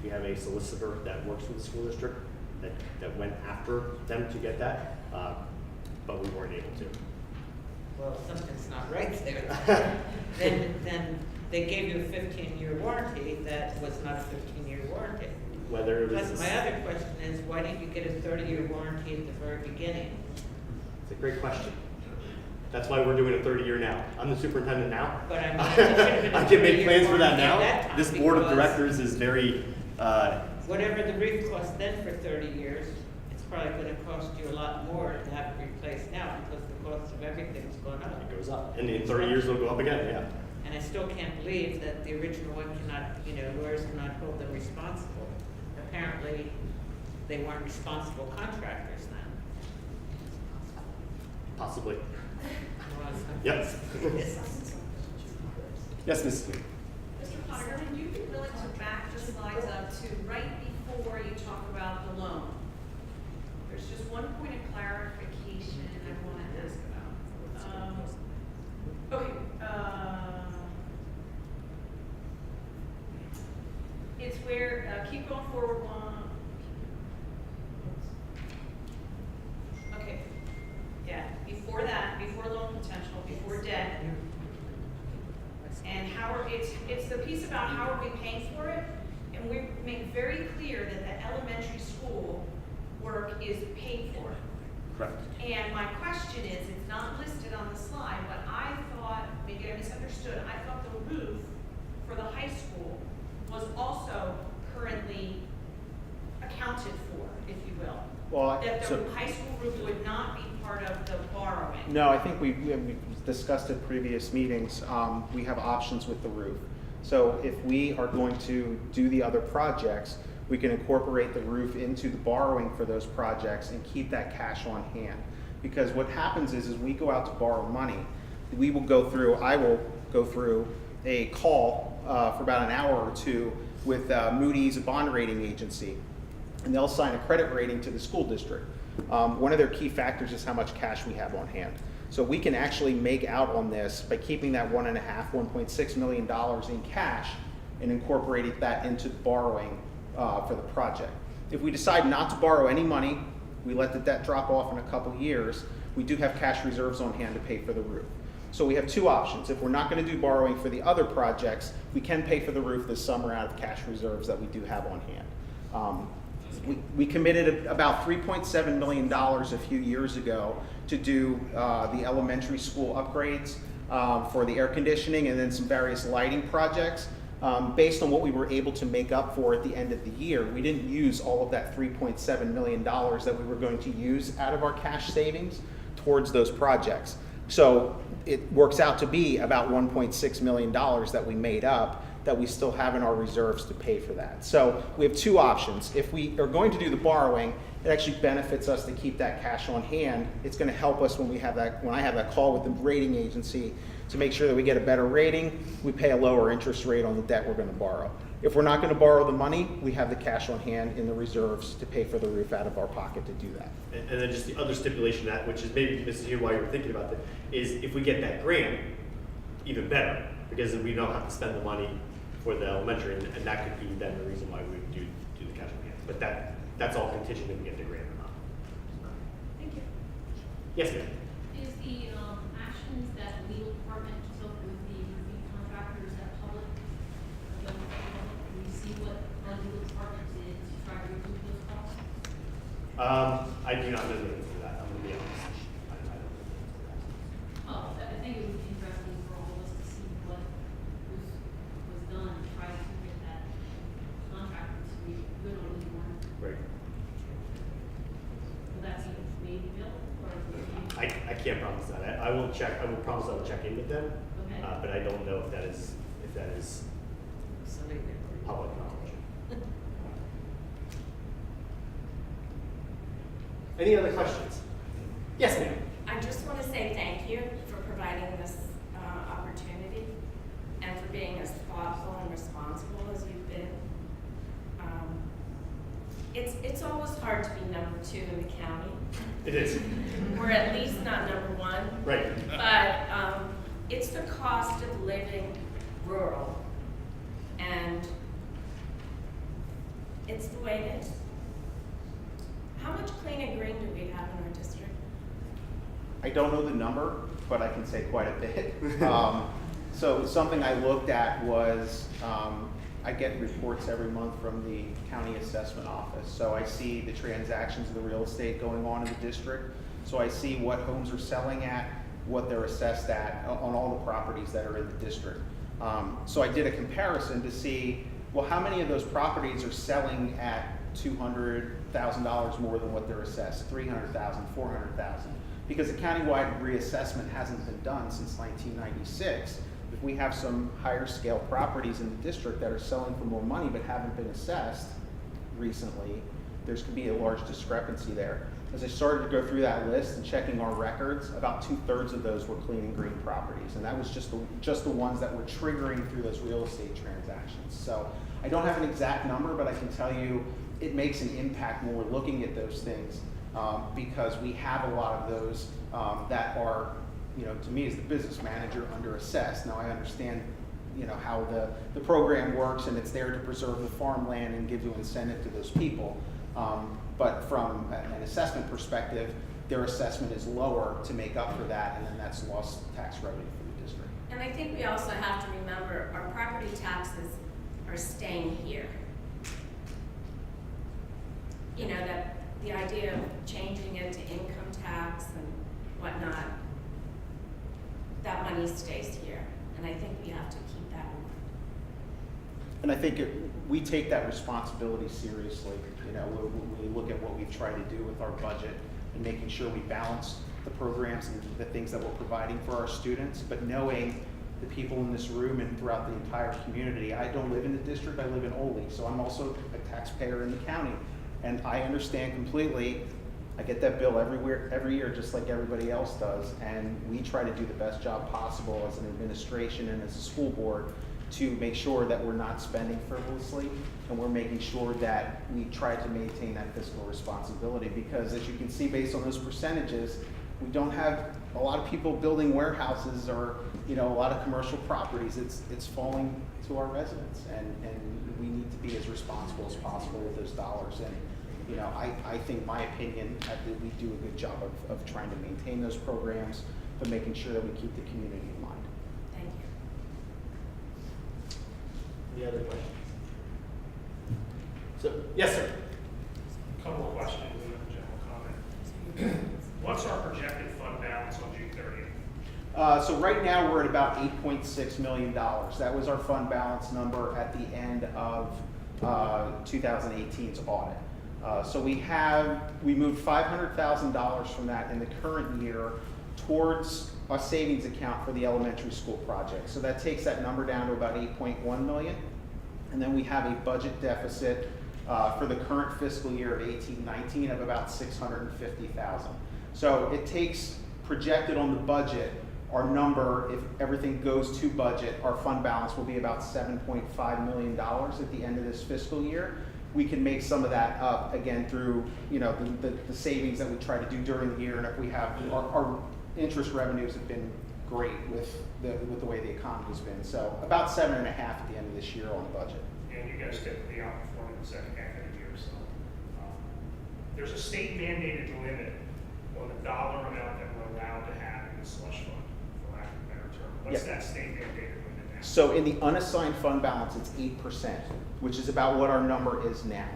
We have a solicitor that works with the school district that went after them to get that, but we weren't able to. Well, something's not right there. Then they gave you a 15-year warranty that was not a 15-year warranty. Whether it was Plus, my other question is, why didn't you get a 30-year warranty at the very beginning? It's a great question. That's why we're doing a 30-year now. I'm the superintendent now. But I mean, it should have been a I can make 30-year plans for that warranty at now. that time, This board of because directors is very, whatever the roof cost then for 30 years, it's probably going to cost you a lot more to have it replaced now, because the cost of everything's gone up. it goes up. And in 30 years, it'll go up again, yeah. And I still can't believe that the original one cannot, lawyers cannot hold them responsible. Apparently, they weren't responsible contractors then. Possibly. Well, Yep. Yes, Mrs. Lee. Mr. Potter, would you be willing to back the slides up to right before you talk about the loan? There's just one point of clarification I want to ask about. Okay. It's where, keep going forward one. Okay. Yeah, before that, before loan potential, before debt. And it's the piece about how are we paying for it, and we make very clear that the elementary school work is paid for. Correct. And my question is, it's not listed on the slide, but I thought, maybe I misunderstood, I thought the roof for the high school was also currently accounted for, if you will. Well, That the so- high school roof would not be part of the borrowing. No, I think we've discussed in previous meetings, we have options with the roof. So if we are going to do the other projects, we can incorporate the roof into the borrowing for those projects and keep that cash on hand. Because what happens is we go out to borrow money, I will go through a call for about an hour or two with Moody's, a bond rating agency, and they'll assign a credit rating to the school district. One of their key factors is how much cash we have on hand. So we can actually make out on this by keeping that $1.6 million in cash and incorporating that into borrowing for the project. If we decide not to borrow any money, we let the debt drop off in a couple years, we do have cash reserves on hand to pay for the roof. So we have two options. If we're not going to do borrowing for the other projects, we can pay for the roof this summer out of cash reserves that we do have on hand. We committed about $3.7 million a few years ago to do the elementary school upgrades for the air conditioning and then some various lighting projects. Based on what we were able to make up for at the end of the year, we didn't use all of that $3.7 million that we were going to use out of our cash savings towards those projects. So it works out to be about $1.6 million that we made up that we still have in our reserves to pay for that. So we have two options. If we are going to do the borrowing, it actually benefits us to keep that cash on hand. It's going to help us when I have that call with the rating agency to make sure that we get a better rating, we pay a lower interest rate on the debt we're gonna borrow. If we're not gonna borrow the money, we have the cash on hand in the reserves to pay for the roof out of our pocket to do that. And then just the other stipulation that, which is maybe, Mrs. Hugh, why you were thinking about that, is if we get that grant, even better, because then we don't have to spend the money for the elementary, and that could be then the reason why we do the cash on hand. But that's all contingent if we get the grant or not. Thank you. Yes, ma'am. Is the actions that the legal department took with the roofing contractors that public? Do we see what our legal department did to try to recoup those costs? I do not know the answer to that. I'm gonna be honest. I don't know the answer to that. Oh, I think it would be interesting for all of us to see what was done to try to get that contractor to be good on the warrant. Right. Will that be made bill or will it be? I can't promise that. I will check. I will promise I will check in with them. Okay. But I don't know if that is public knowledge. Any other questions? Yes, ma'am. I just want to say thank you for providing this opportunity and for being as thoughtful and responsible as you've been. It's always hard to be number 2 in the county. It is. We're at least not number 1. Right. But it's the cost of living rural, and it's the way it is. How much clean and green do we have in our district? I don't know the number, but I can say quite a bit. So something I looked at was, I get reports every month from the county assessment office. So I see the transactions of the real estate going on in the district. So I see what homes are selling at, what they're assessed at on all the properties that are in the district. So I did a comparison to see, well, how many of those properties are selling at $200,000 more than what they're assessed, $300,000, $400,000. Because a countywide reassessment hasn't been done since 1996. If we have some higher scale properties in the district that are selling for more money but haven't been assessed recently, there's could be a large discrepancy there. As I started to go through that list and checking our records, about 2/3 of those were clean and green properties, and that was just the ones that were triggering through those real estate transactions. So I don't have an exact number, but I can tell you it makes an impact when we're looking at those things, because we have a lot of those that are, to me as the business manager, under assessed. Now I understand, how the program works, and it's there to preserve the farmland and give you incentive to those people. But from an assessment perspective, their assessment is lower to make up for that, and then that's lost tax revenue for the district. And I think we also have to remember our property taxes are staying here. That the idea of changing it to income tax and whatnot, that money stays here. And I think we have to keep that in mind. And I think we take that responsibility seriously. When we look at what we've tried to do with our budget and making sure we balance the programs and the things that we're providing for our students, but knowing the people in this room and throughout the entire community. I don't live in the district, I live in Ole, so I'm also a taxpayer in the county. And I understand completely, I get that bill every year just like everybody else does, and we try to do the best job possible as an administration and as a school board to make sure that we're not spending frivolously, and we're making sure that we try to maintain that fiscal responsibility, because as you can see based on those percentages, we don't have a lot of people building warehouses or a lot of commercial properties. It's falling to our residents, and we need to be as responsible as possible with those dollars. And I think my opinion, I think we do a good job of trying to maintain those programs, but making sure that we keep the community in mind. Thank you. Any other questions? So, yes, sir. Couple of questions and a general comment. What's our projected fund balance on June 30th? So right now we're at about $8.6 million. That was our fund balance number at the end of 2018's audit. So we moved $500,000 from that in the current year towards a savings account for the elementary school project. So that takes that number down to about $8.1 million. And then we have a budget deficit for the current fiscal year of 18-19 of about $650,000. So it takes projected on the budget our number, if everything goes to budget, our fund balance will be about $7.5 million at the end of this fiscal year. We can make some of that up again through, you know, the savings that we try to do during the year, and if we have, our interest revenues have been great with the way the economy's been. So about 7.5 at the end of this year on the budget. And you guys typically outperform in the second half of the year, so. There's a state mandated limit on the dollar amount that we're allowed to have in the slush fund, for lack of a better term. What's that state mandated limit now? So in the unassigned fund balance, it's 8%, which is about what our number is now.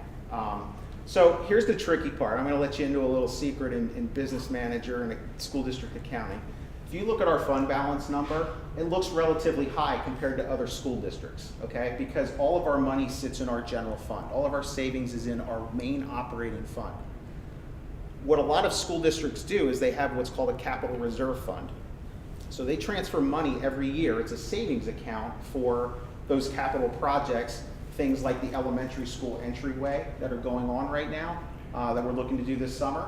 So here's the tricky part. I'm going to let you into a little secret in business manager and school district accounting. If you look at our fund balance number, it looks relatively high compared to other school districts, okay? Because all of our money sits in our general fund. All of our savings is in our main operating fund. What a lot of school districts do is they have what's called a capital reserve fund. So they transfer money every year. It's a savings account for those capital projects, things like the elementary school entryway that are going on right now, that we're looking to do this summer.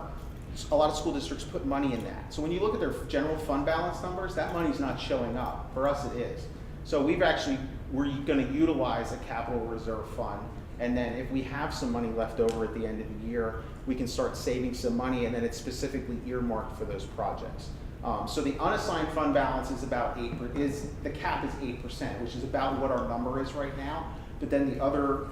A lot of school districts put money in that. So when you look at their general fund balance numbers, that money's not showing up. For us, it is. So we're going to utilize a capital reserve fund, and then if we have some money left over at the end of the year, we can start saving some money, and then it's specifically earmarked for those projects. So the unassigned fund balance is about the cap is 8%, which is about what our number is right now. But then the other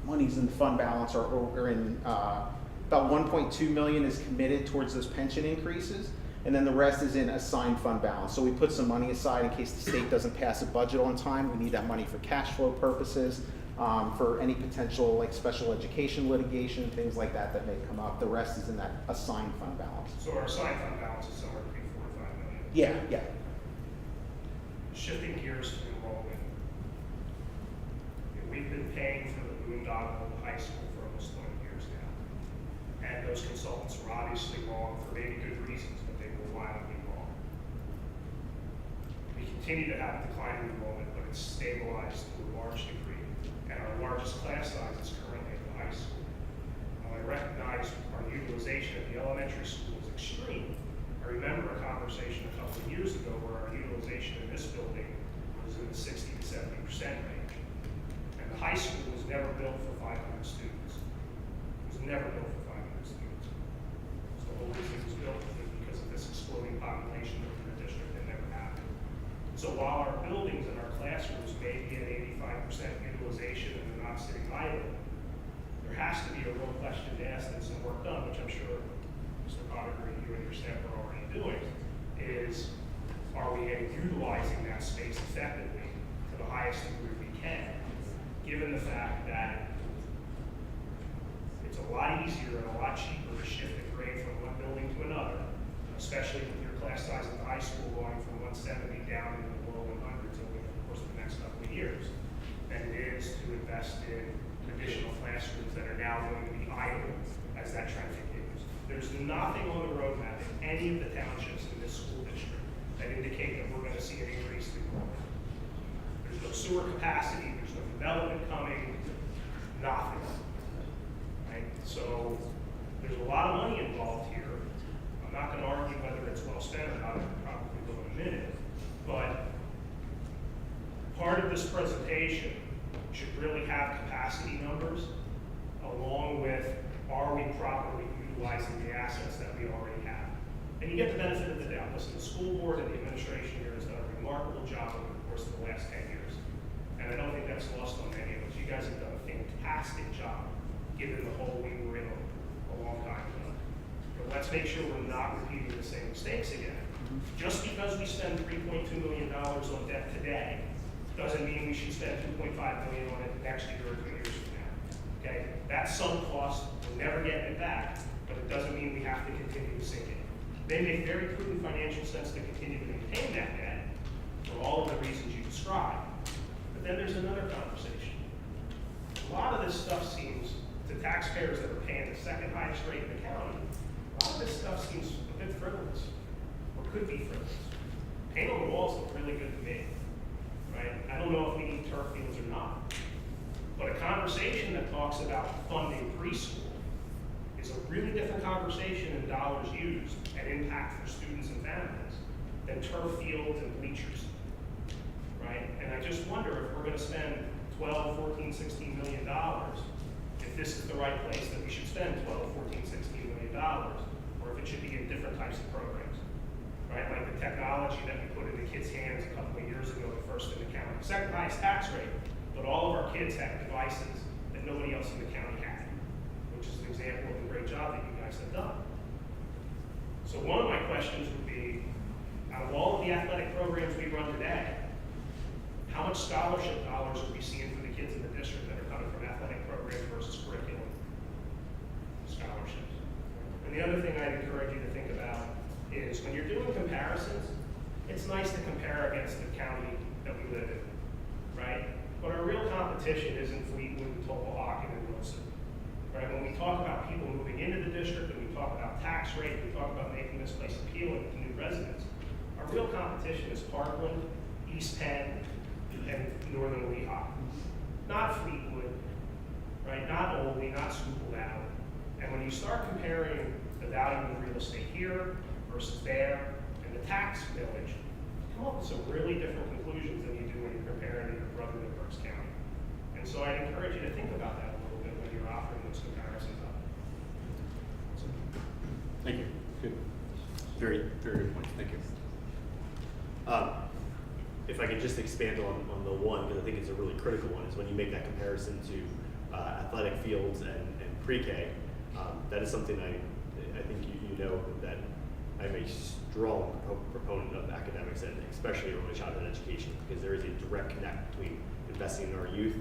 monies in the fund balance are in about 1.2 million is committed towards those pension increases, and then the rest is in assigned fund balance. So we put some money aside in case the state doesn't pass a budget on time. We need that money for cash flow purposes, for any potential like special education litigation, things like that that may come up. The rest is in that assigned fund balance. So our assigned fund balance is somewhere between 4 to 5 million. Yeah. Shifting gears to enrollment. We've been paying for the boondoggle of the high school for almost 20 years now. And those consultants were obviously wrong for maybe good reasons, but they were wildly wrong. We continue to have declining enrollment, but it's stabilized to a large degree. And our largest class size is currently at the high school. Now, I recognize our utilization at the elementary school is extreme. I remember a conversation a couple of years ago where our utilization in this building was in the 60 to 70% range. And the high school was never built for 500 students. It was never built for 500 students. So the whole reason it was built was because of this exploding population within the district that never happened. So while our buildings and our classrooms may be at 85% utilization and they're not sitting idle, there has to be a real question to ask and some work done, which I'm sure Mr. Potter, you and your staff are already doing, is are we utilizing that space effectively to the highest degree we can, given the fact that it's a lot easier and a lot cheaper to shift a grade from one building to another, especially with your class size at the high school going from 170 down into the low 100s over the course of the next couple of years, than it is to invest in additional classrooms that are now going to be idle as that trend continues. There's nothing on the roadmap in any of the townships in this school district that indicate that we're going to see an increase in enrollment. There's no sewer capacity, there's no development coming, nothing. Right? So there's a lot of money involved here. I'm not going to argue whether it's well spent or not, I'll probably go in a minute, but part of this presentation should really have capacity numbers along with are we properly utilizing the assets that we already have. And you get the benefit of the doubt. Listen, the school board and the administration here has done a remarkable job over the course of the last 10 years. And I don't think that's lost on many of us. You guys have done a fantastic job given the hole we were in a long time ago. But let's make sure we're not repeating the same mistakes again. Just because we spend $3.2 million on debt today doesn't mean we should spend $2.5 million on it next year or 2 years from now. Okay? That's some cost. We're never getting it back, but it doesn't mean we have to continue to sink it. They make very prudent financial sense to continue to maintain that debt for all of the reasons you described. But then there's another conversation. A lot of this stuff seems, to taxpayers that are paying the second highest rate in the county, a lot of this stuff seems a bit frivolous, or could be frivolous. Paint on the walls look really good to me. Right? I don't know if we need turf fields or not. But a conversation that talks about funding preschool is a really different conversation in dollars used and impact for students and families than turf fields and bleachers, right? And I just wonder if we're gonna spend 12, 14, 16 million dollars, if this is the right place that we should spend 12, 14, 16 million dollars, or if it should be in different types of programs, right? Like the technology that we put in the kids' hands a couple of years ago, the first in the county, second highest tax rate, but all of our kids have devices that nobody else in the county had, which is an example of the great job that you guys have done. So one of my questions would be, out of all of the athletic programs we run today, how much scholarship dollars are we seeing for the kids in the district that are coming from athletic programs versus curriculum scholarships? And the other thing I'd encourage you to think about is when you're doing comparisons, it's nice to compare against the county that we live in, right? But our real competition isn't Fleetwood and Topohawken and Wilson, right? When we talk about people moving into the district, and we talk about tax rate, we talk about making this place appealing to new residents, our real competition is Parkland, East Penn, and Northern Lehigh. Not Fleetwood, right? Not Olney, not Schuylkill Valley. And when you start comparing the value of real estate here versus there, and the tax village, you come up with some really different conclusions than you do when you're comparing your brother in Berks County. And so I'd encourage you to think about that a little bit when you're offering those comparisons up. Thank you. Good. Very, very good points. Thank you. If I could just expand on the one, because I think it's a really critical one, is when you make that comparison to athletic fields and pre-K, that is something I think you know that I'm a strong proponent of academics and especially early childhood education, because there is a direct connect between investing in our youth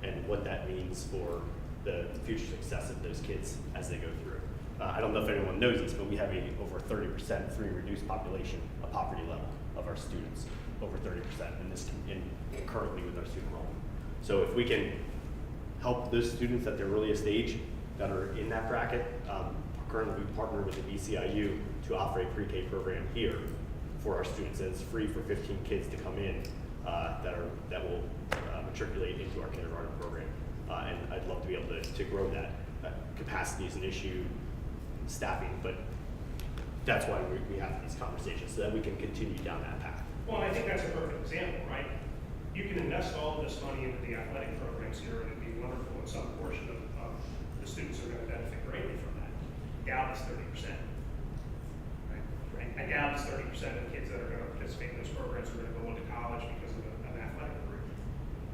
and what that means for the future success of those kids as they go through. I don't know if anyone knows this, but we have a over 30% free and reduced population of poverty level of our students, over 30% currently with our student enrollment. So if we can help those students at their earliest age that are in that bracket, currently we partner with the BCIU to offer a pre-K program here for our students, and it's free for 15 kids to come in that will matriculate into our kindergarten program. And I'd love to be able to grow that. Capacity is an issue, staffing, but that's why we have these conversations, so that we can continue down that path. Well, and I think that's a perfect example, right? You can invest all of this money into the athletic programs here, and it'd be wonderful, and some portion of the students are going to benefit greatly from that. I doubt it's 30%. Right? I doubt it's 30% of the kids that are going to participate in those programs are going to go into college because of an athletic career.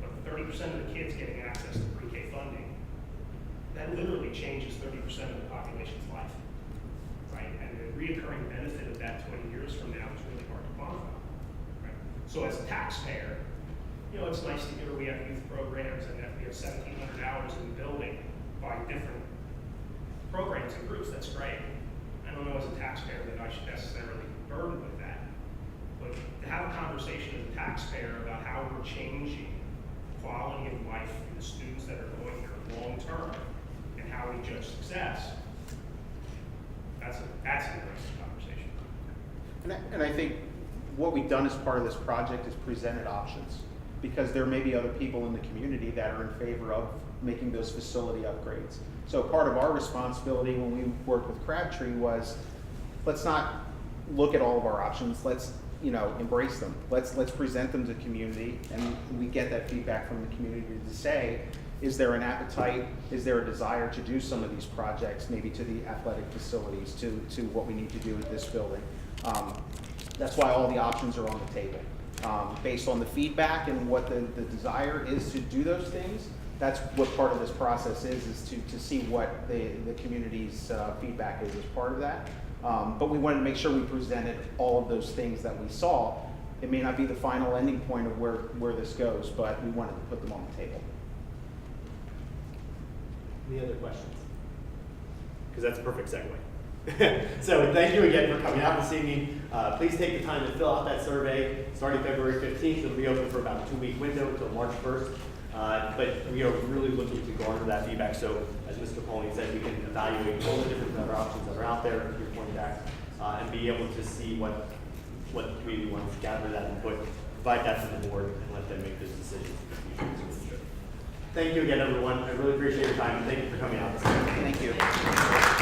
But 30% of the kids getting access to pre-K funding, that literally changes 30% of the population's life, right? And the reoccurring benefit of that 20 years from now is really hard to quantify, right? So as a taxpayer, you know, it's nice to hear we have youth programs and that we have 1,700 hours in the building by different programs and groups. That's great. I don't know as a taxpayer that I should necessarily be burdened with that. But to have a conversation as a taxpayer about how we're changing quality of life for the students that are going here long term and how we judge success, that's an interesting conversation. And I think what we've done as part of this project is presented options, because there may be other people in the community that are in favor of making those facility upgrades. So part of our responsibility when we worked with Crabtree was, let's not look at all of our options, let's embrace them. Let's present them to the community, and we get that feedback from the community to say, is there an appetite, is there a desire to do some of these projects, maybe to the athletic facilities, to what we need to do with this building. That's why all the options are on the table. Based on the feedback and what the desire is to do those things, that's what part of this process is to see what the community's feedback is as part of that. But we wanted to make sure we presented all of those things that we saw. It may not be the final ending point of where this goes, but we wanted to put them on the table. Any other questions? Because that's a perfect segue. So thank you again for coming out this evening. Please take the time to fill out that survey. Starting February 15th, it'll be open for about a 2-week window until March 1st. But we are really looking to garner that feedback. So as Mr. Pauling said, we can evaluate all the different other options that are out there, to your point back, and be able to see what the community wants, gather that input, provide that to the board, and let them make those decisions for the future. Thank you again, everyone. I really appreciate your time, and thank you for coming out this evening. Thank you.